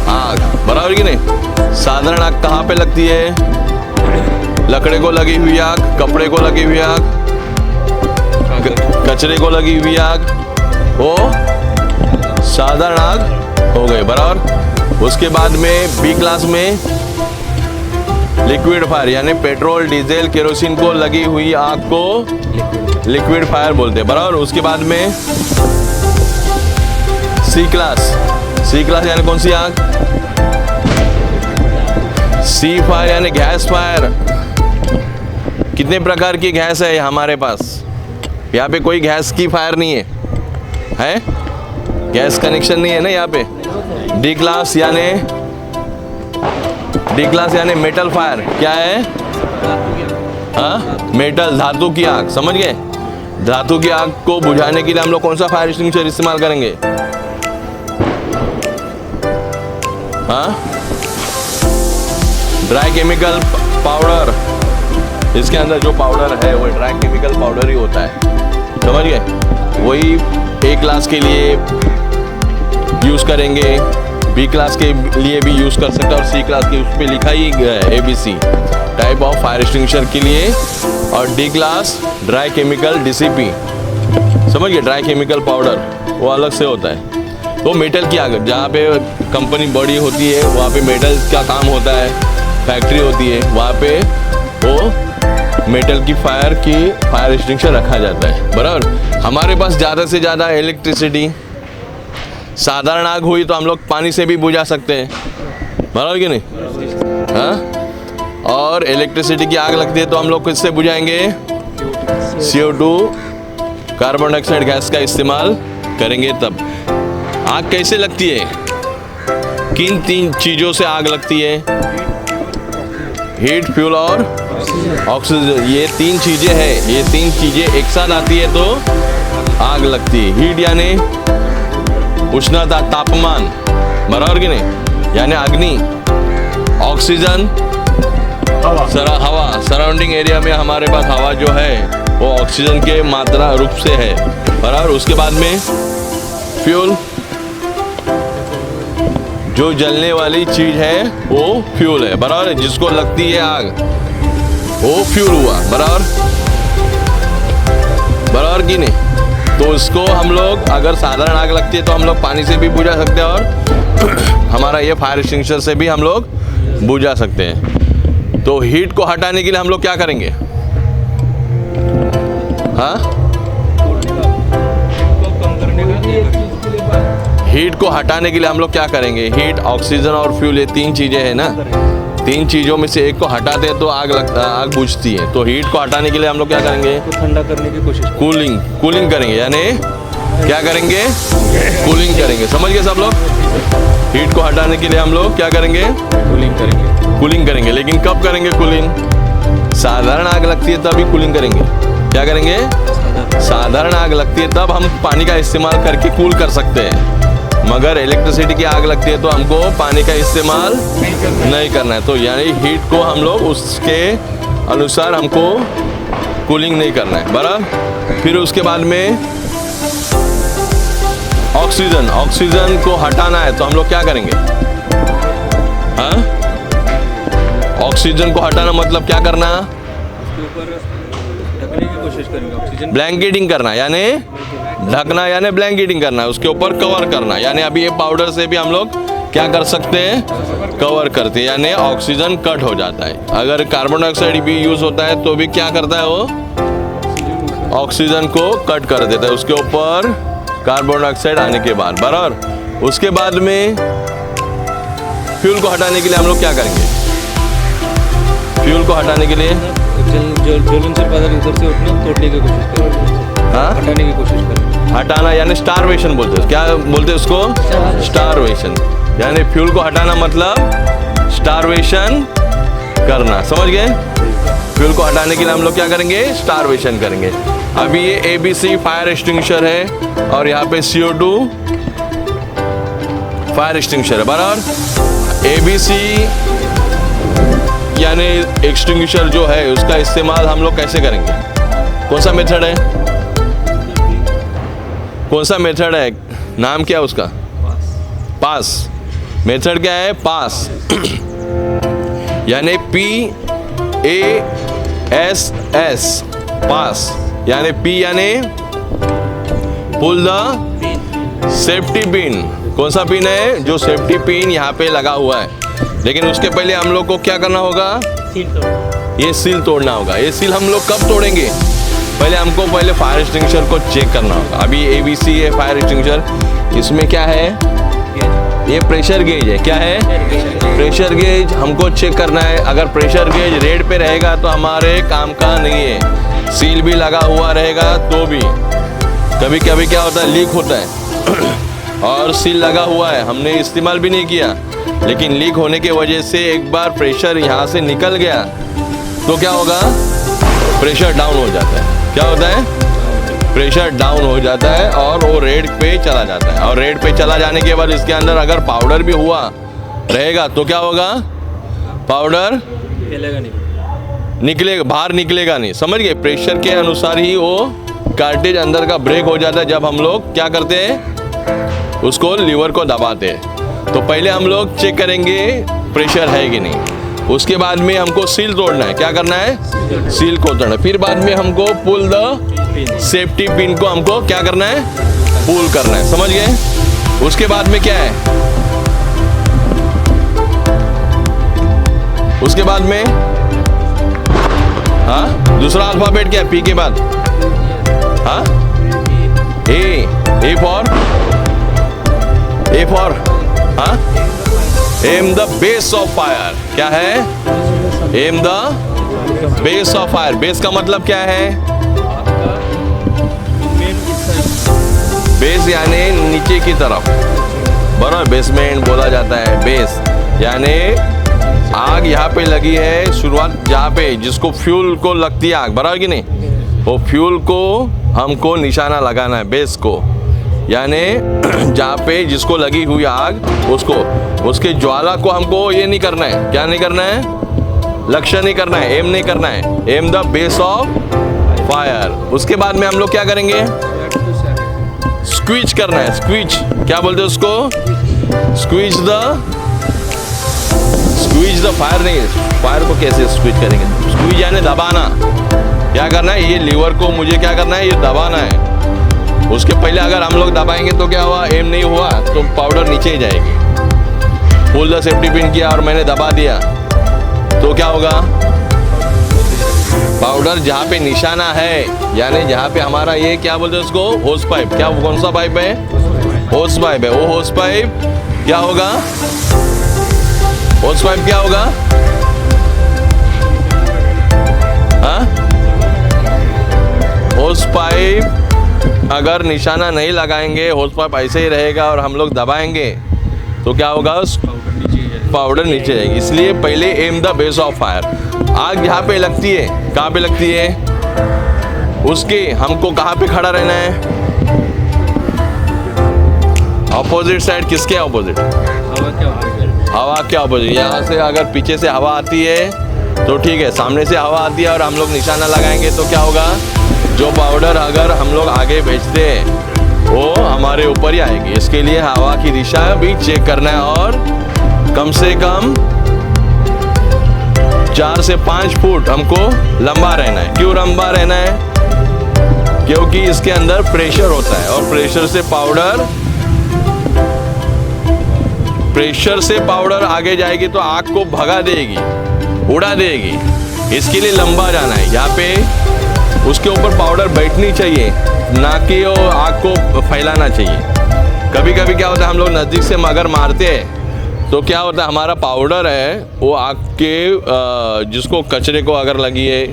आग, बराबर कि नहीं। साधारण आग कहाँ पे लगती है? लकड़े को लगी हुई आग, कपड़े को लगी हुई आग, कचरे को लगी हुई आग, वो साधारण आग हो गई, बराबर। उसके बाद में B क्लास में लिक्विड फायर यानी पेट्रोल, डीजल, केरोसिन को लगी हुई आग को लिक्विड फायर बोलते हैं, बराबर। उसके बाद में C क्लास यानी कौन सी आग? C फायर यानी गैस फायर। कितने प्रकार की गैस है हमारे पास? यहाँ पे कोई गैस की फायर नहीं है? गैस कनेक्शन नहीं है ना यहाँ पे। D क्लास यानी मेटल फायर। क्या है? हाँ, मेटल, धातु की आग, समझ गए। धातु की आग को बुझाने के लिए हम लोग कौन सा फायर एक्सटिंग्विशर इस्तेमाल करेंगे? हाँ, ड्राई केमिकल पाउडर। इसके अंदर जो पाउडर है वो ड्राई केमिकल पाउडर ही होता है, समझ गए। वही A क्लास के लिए यूज़ करेंगे, B क्लास के लिए भी यूज़ कर सकते हैं, और C क्लास के उस पर लिखा ही है ABC type of fire extinguisher के लिए। और D class dry chemical DCP, समझ गए, ड्राई केमिकल पाउडर, वो अलग से होता है। तो मेटल की आग, जहाँ पे कंपनी बड़ी होती है वहाँ पे मेटल का काम होता है, फैक्ट्री होती है, वहाँ पे वो मेटल की फायर एक्सटिंग्विशर रखा जाता है, बराबर। हमारे पास ज़्यादा से ज़्यादा इलेक्ट्रिसिटी, साधारण आग हुई तो हम लोग पानी से भी बुझा सकते हैं, बराबर कि नहीं। हाँ, और इलेक्ट्रिसिटी की आग लगती है तो हम लोग किससे बुझाएंगे? CO2 कार्बन डाइऑक्साइड गैस का इस्तेमाल करेंगे। तब आग कैसे लगती है? किन 3 चीज़ों से आग लगती है? हीट, फ्यूल और ऑक्सीजन। ये 3 चीज़ें हैं, ये 3 चीज़ें एक साथ आती है तो आग लगती है। हीट यानी उष्णता, तापमान, बराबर कि नहीं, यानी अग्नि। ऑक्सीजन हवा, सराउंडिंग एरिया में हमारे पास हवा जो है वो ऑक्सीजन के मात्रा रूप से है, बराबर। उसके बाद में फ्यूल, जो जलने वाली चीज है वो फ्यूल है, बराबर। जिसको लगती है आग वो फ्यूल हुआ, बराबर कि नहीं। तो इसको हम लोग, अगर साधारण आग लगती है तो हम लोग पानी से भी बुझा सकते हैं, और हमारा ये फायर एक्सटिंग्विशर से भी हम लोग बुझा सकते हैं। तो हीट को हटाने के लिए हम लोग क्या करेंगे? हाँ, हीट को हटाने के लिए हम लोग क्या करेंगे? हीट, ऑक्सीजन और फ्यूल, ये 3 चीज़ें हैं ना। 3 चीज़ों में से एक को हटाते हैं तो आग बुझती है। तो हीट को हटाने के लिए हम लोग क्या करेंगे? ठंडा करने की कोशिश, कूलिंग करेंगे, यानी क्या करेंगे? कूलिंग करेंगे, समझ गए सब लोग। हीट को हटाने के लिए हम लोग क्या करेंगे? कूलिंग करेंगे। लेकिन कब करेंगे कूलिंग? साधारण आग लगती है तभी कूलिंग करेंगे। क्या करेंगे? साधारण आग लगती है तब हम पानी का इस्तेमाल करके कूल कर सकते हैं, मगर इलेक्ट्रिसिटी की आग लगती है तो हमको पानी का इस्तेमाल नहीं करना है। तो यानी हीट को हम लोग उसके अनुसार हमको कूलिंग नहीं करना है, बराबर। फिर उसके बाद में ऑक्सीजन को हटाना है तो हम लोग क्या करेंगे? हाँ, ऑक्सीजन को हटाना मतलब क्या करना? उसके ऊपर ढकने की कोशिश करेंगे, ऑक्सीजन ब्लैंकेटिंग करना, यानी ढकना, यानी ब्लैंकेटिंग करना, उसके ऊपर कवर करना। यानी अभी ये पाउडर से भी हम लोग क्या कर सकते हैं? कवर करते हैं, यानी ऑक्सीजन कट हो जाता है। अगर कार्बन डाइऑक्साइड भी यूज होता है तो भी क्या करता है? वो ऑक्सीजन को कट कर देता है उसके ऊपर कार्बन डाइऑक्साइड आने के बाद, बराबर। उसके बाद में फ्यूल को हटाने के लिए हम लोग क्या करेंगे? फ्यूल को हटाने के लिए ज्वलनशील पदार्थ उधर से उठना, तोड़ने की कोशिश करें, हाँ, हटाने की कोशिश करें। हटाना यानी स्टारवेशन बोलते हैं। क्या बोलते हैं उसको? स्टारवेशन। यानी फ्यूल को हटाना मतलब स्टारवेशन करना, समझ गए। फ्यूल को हटाने के लिए हम लोग क्या करेंगे? स्टारवेशन करेंगे। अभी ये ABC फायर एक्सटिंग्विशर है और यहाँ पे CO2 फायर एक्सटिंग्विशर है बराबर। ABC यानी एक्सटिंग्विशर जो है उसका इस्तेमाल हम लोग कैसे करेंगे? कौन सा मेथड है? कौन सा मेथड है? नाम क्या है उसका? पास। मेथड क्या है? पास। यानी PASS पास। यानी P यानी पुल द सेफ्टी पिन। कौन सा पिन है? जो सेफ्टी पिन यहाँ पे लगा हुआ है। लेकिन उसके पहले हम लोग को क्या करना होगा? ये सील तोड़ना होगा। ये सील हम लोग कब तोड़ेंगे? पहले हमको फायर एक्सटिंग्विशर को चेक करना होगा। अभी ABC है फायर एक्सटिंग्विशर, इसमें क्या है? ये प्रेशर गेज है। क्या है? प्रेशर गेज हमको चेक करना है। अगर प्रेशर गेज रेड पे रहेगा तो हमारे काम का नहीं है। सील भी लगा हुआ रहेगा तो भी कभी कभी क्या होता है? लीक होता है और सील लगा हुआ है, हमने इस्तेमाल भी नहीं किया, लेकिन लीक होने की वजह से एक बार प्रेशर यहाँ से निकल गया तो क्या होगा? प्रेशर डाउन हो जाता है। क्या होता है? प्रेशर डाउन हो जाता है और वो रेड पे चला जाता है। और रेड पे चला जाने के बाद इसके अंदर अगर पाउडर भी हुआ रहेगा तो क्या होगा? पाउडर निकलेगा, बाहर निकलेगा नहीं। समझ गए? प्रेशर के अनुसार ही वो कार्टेज अंदर का ब्रेक हो जाता है जब हम लोग क्या करते हैं? उसको लीवर को दबाते हैं। तो पहले हम लोग चेक करेंगे प्रेशर है कि नहीं। उसके बाद में हमको सील तोड़ना है। क्या करना है? सील को तोड़ना है। फिर बाद में हमको पुल द सेफ्टी पिन को हमको क्या करना है? पुल करना है। समझ गए? उसके बाद में क्या है? उसके बाद में हाँ, दूसरा अल्फाबेट क्या है? P के बाद हाँ, A for हाँ, aim the base of fire। क्या है? aim the base of fire। Base का मतलब क्या है? बेस यानी नीचे की तरफ, बराबर। बेसमेंट बोला जाता है। बेस यानी आग यहाँ पे लगी है, शुरुआत जहाँ पे जिसको फ्यूल को लगती है आग, बराबर कि नहीं? वो फ्यूल को हमको निशाना लगाना है, बेस को। यानी जहाँ पे जिसको लगी हुई आग उसको, उसके ज्वाला को हमको ये नहीं करना है। क्या नहीं करना है? लक्ष्य नहीं करना है, एम नहीं करना है। Am the base of fire. उसके बाद में हम लोग क्या करेंगे? स्क्वीज करना है। स्क्वीज क्या बोलते हैं उसको? Squeeze the fire. नहीं, फायर को कैसे स्क्वीज करेंगे? स्क्वीज यानी दबाना। क्या करना है? ये लीवर को मुझे क्या करना है? ये दबाना है। उसके पहले अगर हम लोग दबाएंगे तो क्या हुआ? एम नहीं हुआ तो पाउडर नीचे ही जाएगी। पुल द सेफ्टी पिन किया और मैंने दबा दिया तो क्या होगा? पाउडर जहाँ पे निशाना है, यानी जहाँ पे हमारा ये क्या बोलते हैं उसको? होस पाइप। क्या, कौन सा पाइप है? होस पाइप है। वो होस पाइप क्या होगा? होस पाइप क्या होगा? हाँ, होस पाइप अगर निशाना नहीं लगाएंगे, होस पाइप ऐसे ही रहेगा और हम लोग दबाएंगे तो क्या होगा? पाउडर नीचे जाएगी। इसलिए पहले am the base of fire. आग यहाँ पे लगती है, कहाँ पे लगती है? उसके हमको कहाँ पे खड़ा रहना है? Opposite side. किसके ऑपोजिट? हवा के ऑपोजिट। यहाँ से अगर पीछे से हवा आती है तो ठीक है, सामने से हवा आती है और हम लोग निशाना लगाएंगे तो क्या होगा? जो पाउडर अगर हम लोग आगे भेजते हैं वो हमारे ऊपर ही आएगी। इसके लिए हवा की दिशा भी चेक करना है और कम से कम 4 से 5 फुट हमको लंबा रहना है। क्यों लंबा रहना है? क्योंकि इसके अंदर प्रेशर होता है और प्रेशर से पाउडर आगे जाएगी तो आग को भगा देगी, उड़ा देगी। इसके लिए लंबा जाना है। यहाँ पे उसके ऊपर पाउडर बैठनी चाहिए, ना कि वो आग को फैलाना चाहिए। कभी कभी क्या होता है, हम लोग नज़दीक से अगर मारते हैं तो क्या होता है, हमारा पाउडर है वो आग के जिसको कचरे को अगर लगी है,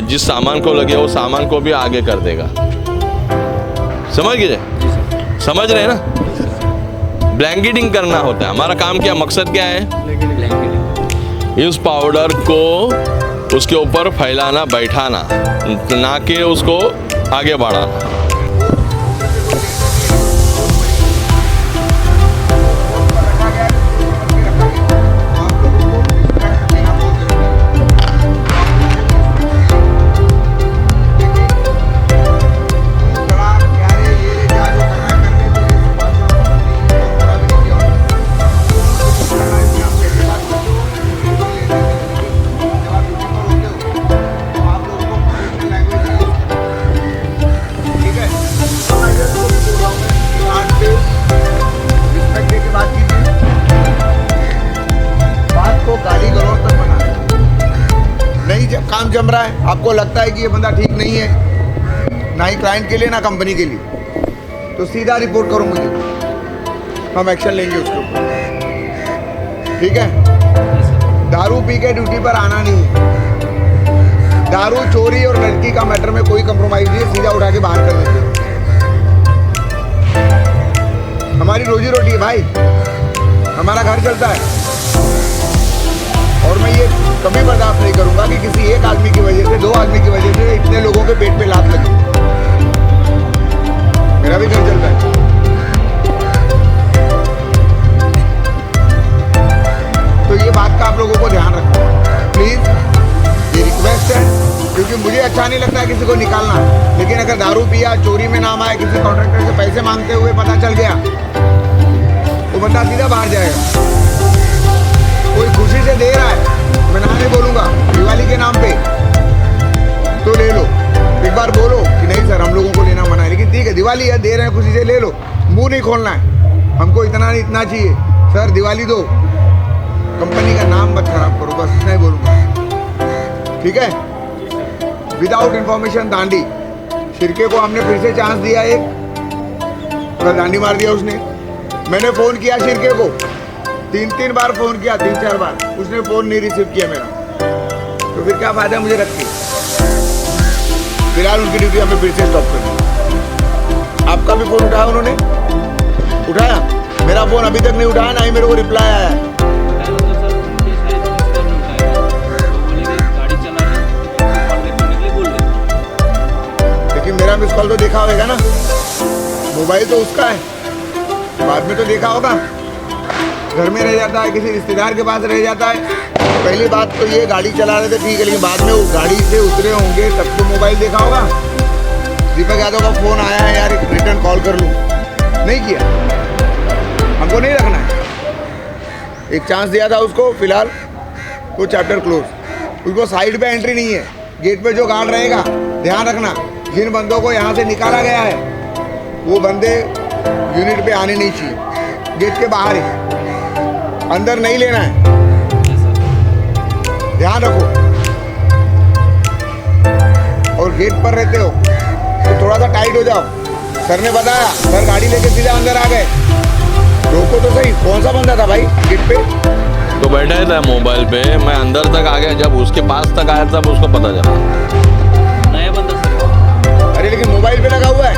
जिस सामान को लगी है वो सामान को भी आगे कर देगा। समझ गए? समझ रहे हैं ना? ब्लैंकेटिंग करना होता है हमारा काम। क्या मकसद क्या है? इस पाउडर को उसके ऊपर फैलाना, बैठाना, ना कि उसको आगे बढ़ाना। जम रहा है, आपको लगता है कि ये बंदा ठीक नहीं है, ना ही क्लाइंट के लिए ना कंपनी के लिए, तो सीधा रिपोर्ट करो मुझे, हम एक्शन लेंगे उसके ऊपर। ठीक है? दारू पी के ड्यूटी पर आना नहीं है। दारू, चोरी और लड़की का मैटर में कोई कंप्रोमाइज नहीं है, सीधा उठा के बाहर कर देते हैं। हमारी रोजी रोटी है भाई, हमारा घर चलता है, और मैं ये कभी बर्दाश्त नहीं करूंगा कि किसी एक आदमी की वजह से, 2 आदमी की वजह से इतने लोगों के पेट पे लात लगे। मेरा भी घर चलता है। तो ये बात का आप लोगों को ध्यान रखना प्लीज, ये रिक्वेस्ट है, क्योंकि मुझे अच्छा नहीं लगता है किसी को निकालना, लेकिन अगर दारू पिया, चोरी में नाम आया, किसी कॉन्ट्रैक्टर से पैसे मांगते हुए पता चल गया, तो बंदा सीधा बाहर जाएगा। कोई खुशी से दे रहा है, मैं नाम नहीं बोलूंगा, दिवाली के नाम पे, तो ले लो। एक बार बोलो कि नहीं सर, हम लोगों को लेना मना है, लेकिन ठीक है दिवाली है, दे रहे हैं खुशी से, ले लो, मुंह नहीं खोलना है, हमको इतना नहीं इतना चाहिए, सर दिवाली दो, कंपनी का नाम मत खराब करो, बस इतना ही बोलूंगा। ठीक है? विदाउट इंफॉर्मेशन दांडी, शिरके को हमने फिर से चांस दिया, एक दांडी मार दिया उसने। मैंने फोन किया शिरके को, 3 बार फोन किया, 3-4 बार, उसने फोन नहीं रिसीव किया मेरा, तो फिर क्या फायदा मुझे रख के। फिलहाल उनकी ड्यूटी हमें फिर से स्टॉप करनी। आपका भी फोन उठाया उन्होंने? उठाया? मेरा फोन अभी तक नहीं उठाया, ना ही मेरे को रिप्लाई आया है। लेकिन मेरा मिस कॉल तो देखा होगा ना, मोबाइल तो उसका है, बाद में तो देखा होगा, घर में रह जाता है, किसी रिश्तेदार के पास रह जाता है। पहली बात तो ये, गाड़ी चला रहे थे ठीक है, लेकिन बाद में वो गाड़ी से उतरे होंगे तब तो मोबाइल देखा होगा। दीपक यादव का फोन आया है यार, रिटर्न कॉल कर लूँ, नहीं किया। हमको नहीं रखना है, एक चांस दिया था उसको, फिलहाल वो चैप्टर क्लोज। उसको साइड पे एंट्री नहीं है, गेट पे जो गार्ड रहेगा, ध्यान रखना, जिन बंदों को यहाँ से निकाला गया है वो बंदे यूनिट पे आने नहीं चाहिए, गेट के बाहर ही, अंदर नहीं लेना है, ध्यान रखो। और गेट पर रहते हो तो थोड़ा सा टाइट हो जाओ। सर ने बताया, सर गाड़ी लेके सीधा अंदर आ गए, रोको तो सही। कौन सा बंदा था भाई गेट पे? तो बैठा ही था मोबाइल पे, मैं अंदर तक आ गया, जब उसके पास तक आया तब उसको पता चला नया बंदा सर। अरे लेकिन मोबाइल पे लगा हुआ है,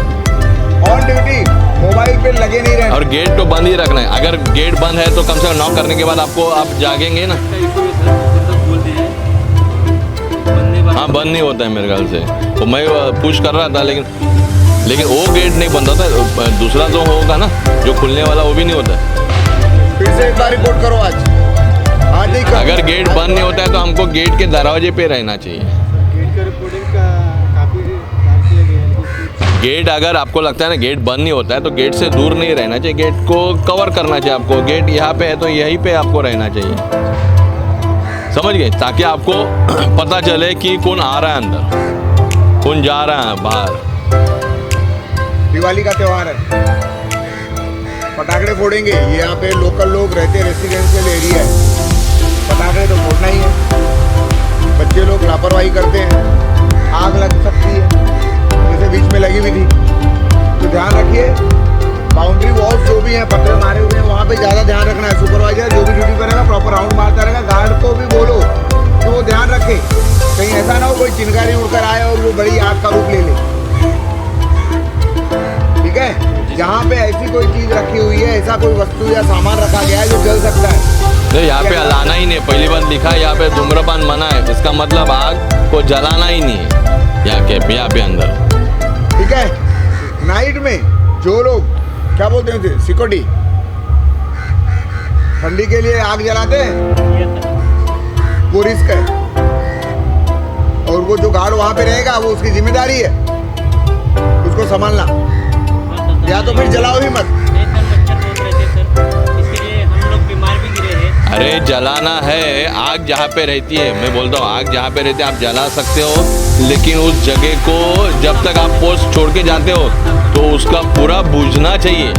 ऑन ड्यूटी, मोबाइल पे लगे नहीं रहे। और गेट तो बंद ही रखना है, अगर गेट बंद है तो कम से कम नॉक करने के बाद आपको, आप जागेंगे ना। हाँ, बंद नहीं होता है मेरे ख्याल से, तो मैं पुश कर रहा था, लेकिन वो गेट नहीं बंद होता, दूसरा जो होगा ना, जो खुलने वाला, वो भी नहीं होता। फिर से एक बार रिपोर्ट करो आज ही करो। अगर गेट बंद नहीं होता है तो हमको गेट के दरवाजे पे रहना चाहिए। गेट अगर आपको लगता है ना गेट बंद नहीं होता है तो गेट से दूर नहीं रहना चाहिए, गेट को कवर करना चाहिए आपको। गेट यहाँ पे है तो यहीं पे आपको रहना चाहिए, समझ गए, ताकि आपको पता चले कि कौन आ रहा है अंदर, कौन जा रहा है बाहर। दिवाली का त्योहार है, पटाखे फोड़ेंगे, ये यहाँ पे लोकल लोग रहते, रेसिडेंशियल एरिया है, पटाखे तो फोड़ना ही है। बच्चे लोग लापरवाही करते हैं, आग लग सकती है, जैसे बीच में लगी हुई थी, तो ध्यान रखिए। बाउंड्री वॉल्स जो भी हैं, पत्थर मारे हुए हैं, वहाँ पे ज़्यादा ध्यान रखना है। सुपरवाइजर जो भी ड्यूटी पर रहेगा प्रॉपर राउंड मारता रहेगा, गार्ड को भी बोलो कि वो ध्यान रखे, कहीं ऐसा ना हो कोई चिंगारी उड़कर आए और वो बड़ी आग का रूप ले ले। ठीक है? जहाँ पे ऐसी कोई चीज़ रखी हुई है, ऐसा कोई वस्तु या सामान रखा गया है जो जल सकता है, तो यहाँ पे लाना ही नहीं है। पहली बात लिखा है यहाँ पे धूम्रपान मना है, इसका मतलब आग को जलाना ही नहीं है यहाँ पे अंदर। ठीक है? नाइट में जो लोग क्या बोलते हैं उसे, सिक्योरिटी, ठंडी के लिए आग जलाते हैं, वो रिस्क है, और वो जो गार्ड वहाँ पे रहेगा वो उसकी जिम्मेदारी है उसको संभालना, या तो फिर जलाओ ही मत। अरे जलाना है, आग जहाँ पे रहती है, मैं बोलता हूँ आग जहाँ पे रहती है आप जला सकते हो, लेकिन उस जगह को जब तक आप पोस्ट छोड़ के जाते हो तो उसका पूरा बुझना चाहिए।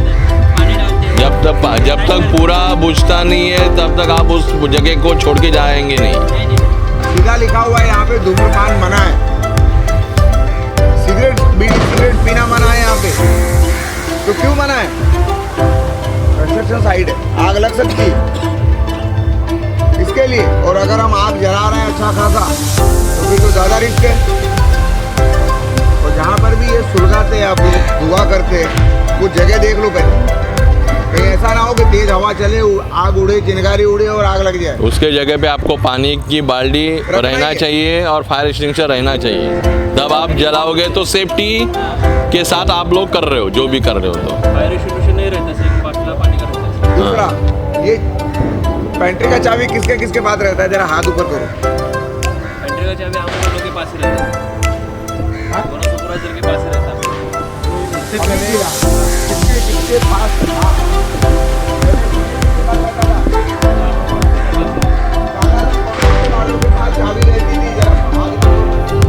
जब तक पूरा बुझता नहीं है तब तक आप उस जगह को छोड़ के जाएंगे नहीं। सीधा लिखा हुआ है यहाँ पे धूम्रपान मना है, सिगरेट पीना मना है यहाँ पे। तो क्यों मना है? कंस्ट्रक्शन साइट है, आग लग सकती है इसके लिए। और अगर हम आग जला रहे हैं अच्छा खासा तो फिर तो ज़्यादा रिस्क है। और जहाँ पर भी ये सुलगाते हैं आप लोग, धुआं करते हैं, कुछ जगह देख लो पहले, कहीं ऐसा ना हो कि तेज हवा चले, आग उड़े, चिंगारी उड़े और आग लग जाए। उसके जगह पे आपको पानी की बाल्टी रहना चाहिए और फायर एक्सटिंग्विशर रहना चाहिए। तब आप जलाओगे तो सेफ्टी के साथ आप लोग कर रहे हो जो भी कर रहे हो। तो फायर एक्सटिंग्विशर नहीं रहता, सिर्फ बाटला पानी का रहता है। दूसरा, ये पेंट्री का चाबी किसके किसके पास रहता है? जरा हाथ ऊपर करो। पेंट्री का चाबी हम लोगों के पास ही रहता है, दोनों सुपरवाइजर के पास ही रहता है। किसके पास था? वालों के पास चाबी रहती थी, जरा हाथ ऊपर करो।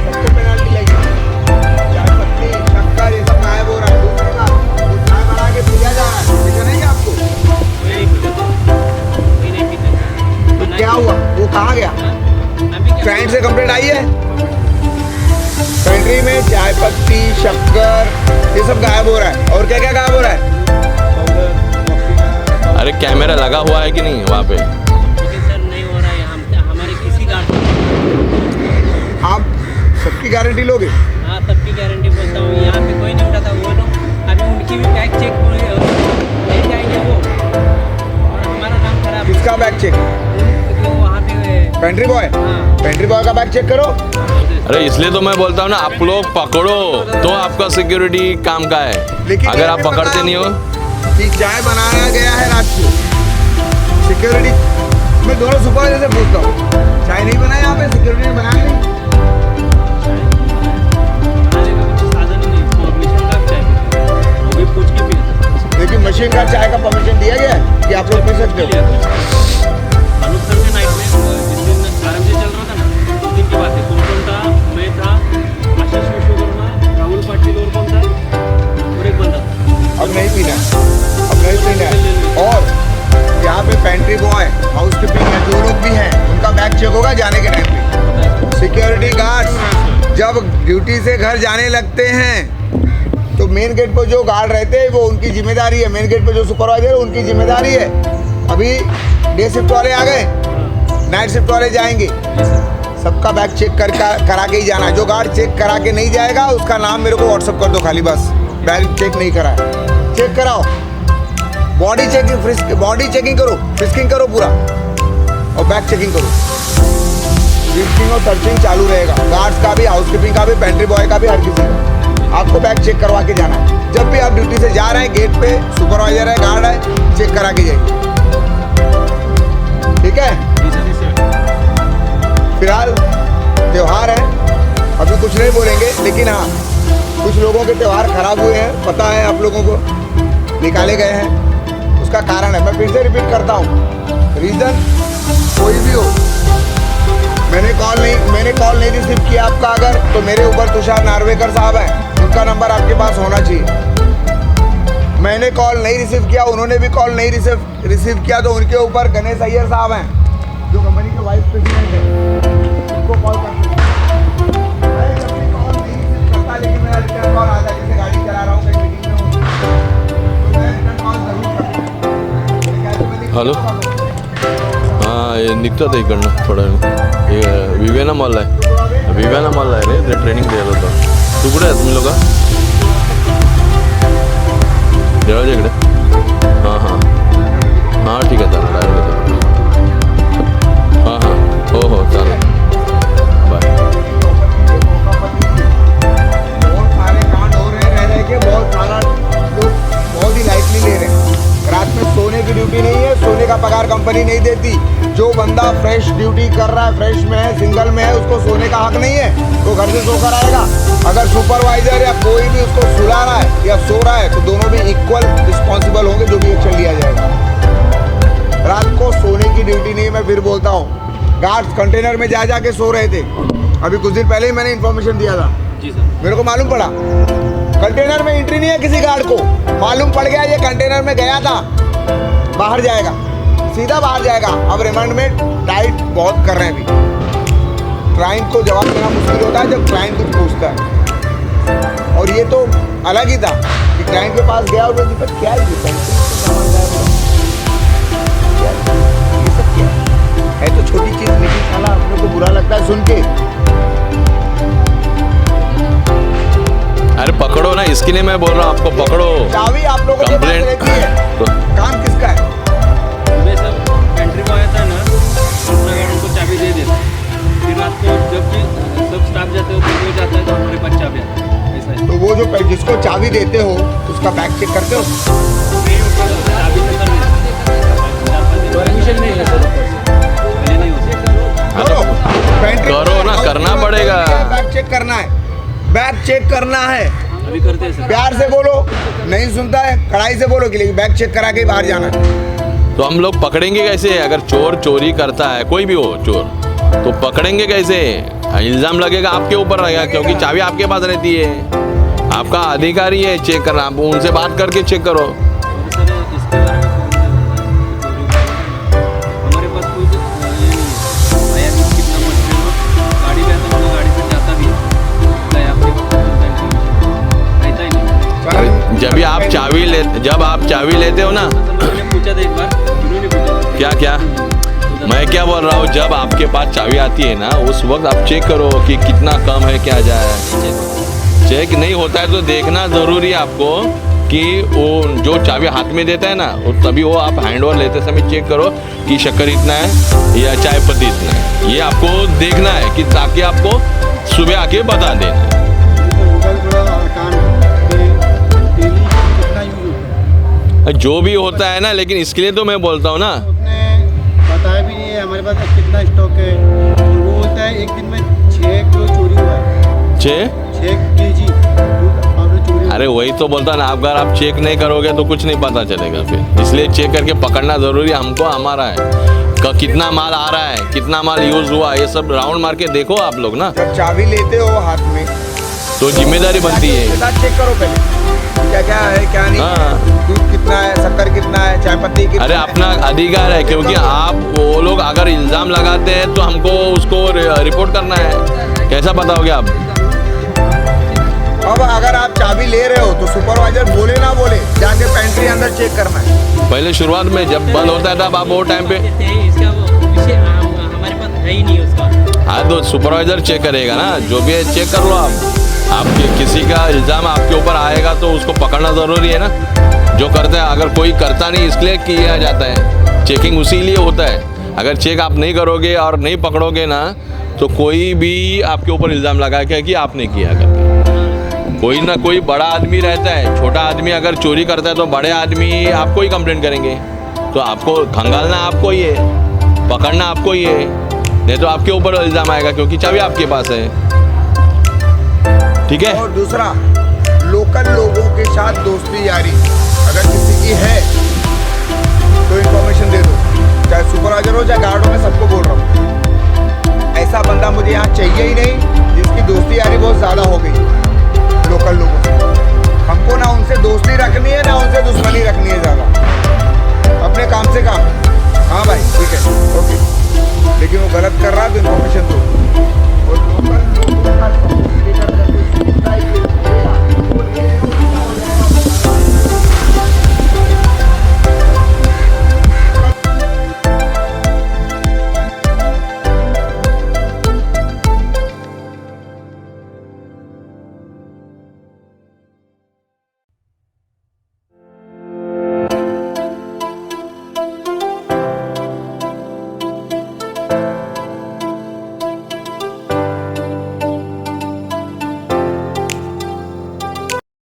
सबको पेनल्टी लगी। चाय पत्ती, शक्कर, ये सब गायब हो रहा है। दूसरे का वो चाय बना के पूजा जा रहा है, दिख नहीं है आपको? कोई नहीं पूछता, कोई नहीं पीता। तो क्या हुआ? वो कहाँ गया? क्लाइंट से कंप्लेंट आई है? पेंट्री में चाय पत्ती, शक्कर, ये सब गायब हो रहा है। और क्या क्या गायब हो रहा है? अरे कैमरा लगा हुआ है कि नहीं वहाँ पे? लेकिन सर नहीं हो रहा है, हम हमारे किसी गार्ड। आप सबकी गारंटी लोगे? हाँ, तब की गारंटी बोलता हूँ। यहाँ पे कोई नहीं उठाता, वो लोग अभी उनकी भी बैग चेक लेके आएंगे वो, और हमारा नाम खराब। किसका बैग चेक? क्यों वहाँ पे पेंट्री बॉय? हाँ। पेंट्री बॉय का बैग चेक करो। अरे इसलिए तो मैं बोलता हूँ ना, आप लोग पकड़ो तो आपका सिक्योरिटी काम का है। लेकिन अगर ये आप भी पता पकड़ते नहीं हो कि चाय बनाया गया है रात को, सिक्योरिटी मैं दोनों सुपरवाइजर से पूछता हूँ, चाय नहीं बनाया यहाँ पे? सिक्योरिटी ने बनाया नहीं? बनाने का कुछ साधन ही नहीं, इसको मशीन का चाय पीते हैं, वो भी पूछ के पीते हैं। लेकिन मशीन का चाय का परमिशन दिया गया है कि आप लोग पी सकते हो? अनूप सर के नाइट में जिस दिन आराम से चल रहा था ना, उस दिन की बात है। कौन था? मैं था, आशीष विश्वकर्मा, राहुल पाटिल और कौन था? और एक बंदा। अब नहीं पीना है, अब नहीं पीना है। और यहाँ पे पेंट्री बॉय, हाउस कीपिंग है, जो लोग भी हैं उनका बैग चेक होगा जाने के टाइम पे। सिक्योरिटी गार्ड्स जब ड्यूटी से घर जाने लगते हैं तो मेन गेट पर जो गार्ड रहते हैं वो उनकी जिम्मेदारी है। मेन गेट पर जो सुपरवाइजर है उनकी जिम्मेदारी है। अभी डे शिफ्ट वाले आ गए, नाइट शिफ्ट वाले जाएंगे, सबका बैग चेक करा के ही जाना है। जो गार्ड चेक करा के नहीं जाएगा उसका नाम मेरे को व्हाट्सअप कर दो खाली, बस बैग चेक नहीं करा है। चेक कराओ, बॉडी चेकिंग, बॉडी चेकिंग करो, फ्रिस्किंग करो पूरा, और बैग चेकिंग करो। फ्रिस्किंग और सर्चिंग चालू रहेगा, गार्ड्स का भी, हाउस कीपिंग का भी, पेंट्री बॉय का भी, हर किसी का। आपको बैग चेक करवा के जाना है। जब भी आप ड्यूटी से जा रहे हैं, गेट पे सुपरवाइजर है, गार्ड है, चेक करा के जाइए, ठीक है? फिलहाल त्यौहार है, अभी कुछ नहीं बोलेंगे, लेकिन हाँ कुछ लोगों के त्यौहार खराब हुए हैं, पता है आप लोगों को, निकाले गए हैं। उसका कारण है, मैं फिर से रिपीट करता हूँ, रीज़न कोई भी हो। मैंने कॉल नहीं रिसीव किया आपका अगर, तो मेरे ऊपर तुषार नार्वेकर साहब हैं, उनका नंबर आपके पास होना चाहिए। मैंने कॉल नहीं रिसीव किया, उन्होंने भी कॉल नहीं रिसीव किया, तो उनके ऊपर गणेश अय्यर साहब हैं, जो कंपनी के वाइस प्रेसिडेंट हैं, उनको कॉल कर सकते हैं। मैं जब भी कॉल नहीं रिसीव करता, लेकिन मेरा रिटर्न कॉल आता है, जैसे गाड़ी चला रहा हूँ, कहीं मीटिंग में हूँ, तो मैं रिटर्न कॉल जरूर करता हूँ। हॅलो, हां हे निघतात इकडनं थोडं. हे विवेना मॉल आहे, विवेना मॉल आहे रे, ते ट्रेनिंग द्यायला होतं. तू कुठे आहे? तुम्ही लोक देवाच्या इकडे? हां हां हां, ठीक आहे, चालेल, डायरेक्ट येतो. हां हां, हो हो, चालेल, बाय. बहुत सारे कांड हो रहे हैं, रह के बहुत सारा लोग बहुत ही लाइटली ले रहे हैं। रात में सोने की ड्यूटी नहीं है, सोने का पगार कंपनी नहीं देती। जो बंदा फ्रेश ड्यूटी कर रहा है, फ्रेश में है, सिंगल में है, उसको सोने का हक नहीं है, तो घर से सोकर आएगा। अगर सुपरवाइजर या कोई भी उसको सुला रहा है या सो रहा है, तो दोनों भी इक्वल रिस्पॉन्सिबल होंगे, जो भी एक्शन लिया जाएगा। रात को सोने की ड्यूटी नहीं, मैं फिर बोलता हूँ। गार्ड्स कंटेनर में जा के सो रहे थे, अभी कुछ दिन पहले ही मैंने इन्फॉर्मेशन दिया था, जी सर। मेरे को मालूम पड़ा कंटेनर में एंट्री नहीं है किसी गार्ड को। मालूम पड़ गया ये कंटेनर में गया था, बाहर जाएगा, सीधा बाहर जाएगा। अब रिमांड में टाइट बहुत कर रहे हैं अभी। क्लाइंट को जवाब देना मुश्किल होता है जब क्लाइंट कुछ पूछता है, और ये तो अलग ही था कि क्लाइंट के पास गया और बोला दीपक क्या है ये पेंसिल से सामान गायब हो गया? ये सब क्या है तो छोटी चीज, लेकिन साला अपने को बुरा लगता है सुन के। अरे पकड़ो ना, इसके लिए मैं बोल रहा हूँ आपको, पकड़ो। चाबी आप लोगों के पास कंप्लेंट रहती है, तो काम किसका है? सुबह सब एंट्री बॉय आता है ना, अपना गार्ड उनको चाबी दे देता है। फिर रात को जब भी सब स्टाफ जाते हो तो जाता है तो हमारे पास चाबी आता है, ऐसा है। तो वो जो जिसको चाबी देते हो उसका बैग चेक करते हो? नहीं होता तो चाबी खत्म नहीं, परमिशन नहीं है सर, पहले नहीं होता। करो, पेंट्री करो ना, करना पड़ेगा। बैग चेक करना है, बैग चेक करना है। अभी करते हैं सर। प्यार से बोलो, नहीं सुनता है कड़ाई से बोलो कि लेकिन बैग चेक करा के बाहर जाना है। तो हम लोग पकड़ेंगे कैसे? अगर चोर चोरी करता है, कोई भी हो चोर, तो पकड़ेंगे कैसे? इल्जाम लगेगा आपके ऊपर रहेगा, क्योंकि चाबी आपके पास रहती है, आपका अधिकारी है चेक करना। आप उनसे बात करके चेक करो। और सर इसके बारे में हमारे पास कोई ये नहीं है भैया कि कितना मटेरियल हो, गाड़ी में आता है गाड़ी से जाता भी है, आपके पास रहता ही नहीं। जब आप चाबी लेते हो ना, मैंने पूछा था एक बार, उन्होंने पूछा क्या क्या मैं क्या बोल रहा हूँ, जब आपके पास चाबी आती है ना, उस वक्त आप चेक करो कि कितना कम है क्या जाए। चेक नहीं होता है तो देखना ज़रूरी है आपको कि वो जो चाबी हाथ में देता है ना, वो तभी वो आप हैंड ओवर लेते समय चेक करो कि शक्कर इतना है या चाय पत्ती इतना है। ये आपको देखना है कि ताकि आपको सुबह आके बता देना। जो भी होता है ना, लेकिन इसके लिए तो मैं बोलता हूँ ना, बताया भी नहीं है हमारे पास कितना स्टॉक है। और वो होता है एक दिन में 6 किलो चोरी हुआ है, 6 केजी चोरी। अरे वही तो बोलता ना, अगर आप चेक नहीं करोगे तो कुछ नहीं पता चलेगा फिर। इसलिए चेक करके पकड़ना ज़रूरी हमको, हमारा है। कितना माल आ रहा है, कितना माल यूज़ हुआ, ये सब राउंड मार के देखो आप लोग ना, जब चाबी लेते हो हाथ में तो जिम्मेदारी बनती है। चेक करो पहले क्या क्या है क्या नहीं, हाँ। दूध कितना है, शक्कर कितना है, चाय पत्ती कितना अरे है। अपना अधिकार है, क्योंकि आप वो लोग अगर इल्ज़ाम लगाते हैं तो हमको उसको रिपोर्ट करना है। कैसा बताओगे आप? अब अगर आप चाबी ले रहे हो तो सुपरवाइजर बोले ना बोले जाके पेंट्री अंदर चेक करना है। पहले शुरुआत में जब बंद होता था आप वो टाइम पे, इसका वो विषय हमारे पास है ही नहीं उसका। हाँ तो सुपरवाइजर चेक करेगा ना, जो भी है चेक कर लो आप। आपके किसी का इल्ज़ाम आपके ऊपर आएगा तो उसको पकड़ना ज़रूरी है ना, जो करता है। अगर कोई करता नहीं इसलिए किया जाता है, चेकिंग उसी लिए होता है। अगर चेक आप नहीं करोगे और नहीं पकड़ोगे ना, तो कोई भी आपके ऊपर इल्ज़ाम लगाएगा कि आपने किया करके। कोई ना कोई बड़ा आदमी रहता है, छोटा आदमी अगर चोरी करता है तो बड़े आदमी आपको ही कंप्लेंट करेंगे। तो आपको खंगालना आपको ही है, पकड़ना आपको ही है, नहीं तो आपके ऊपर इल्ज़ाम आएगा क्योंकि चाबी आपके पास है। ठीक है। और दूसरा, लोकल लोगों के साथ दोस्ती यारी अगर किसी की है तो इन्फॉर्मेशन दे दो, चाहे सुपरवाइजर हो चाहे गार्ड हो। मैं सबको बोल रहा हूँ, ऐसा बंदा मुझे यहाँ चाहिए ही नहीं जिसकी दोस्ती यारी बहुत ज़्यादा हो गई लोकल लोगों से। हमको ना उनसे दोस्ती रखनी है ना उनसे दुश्मनी रखनी है ज़्यादा।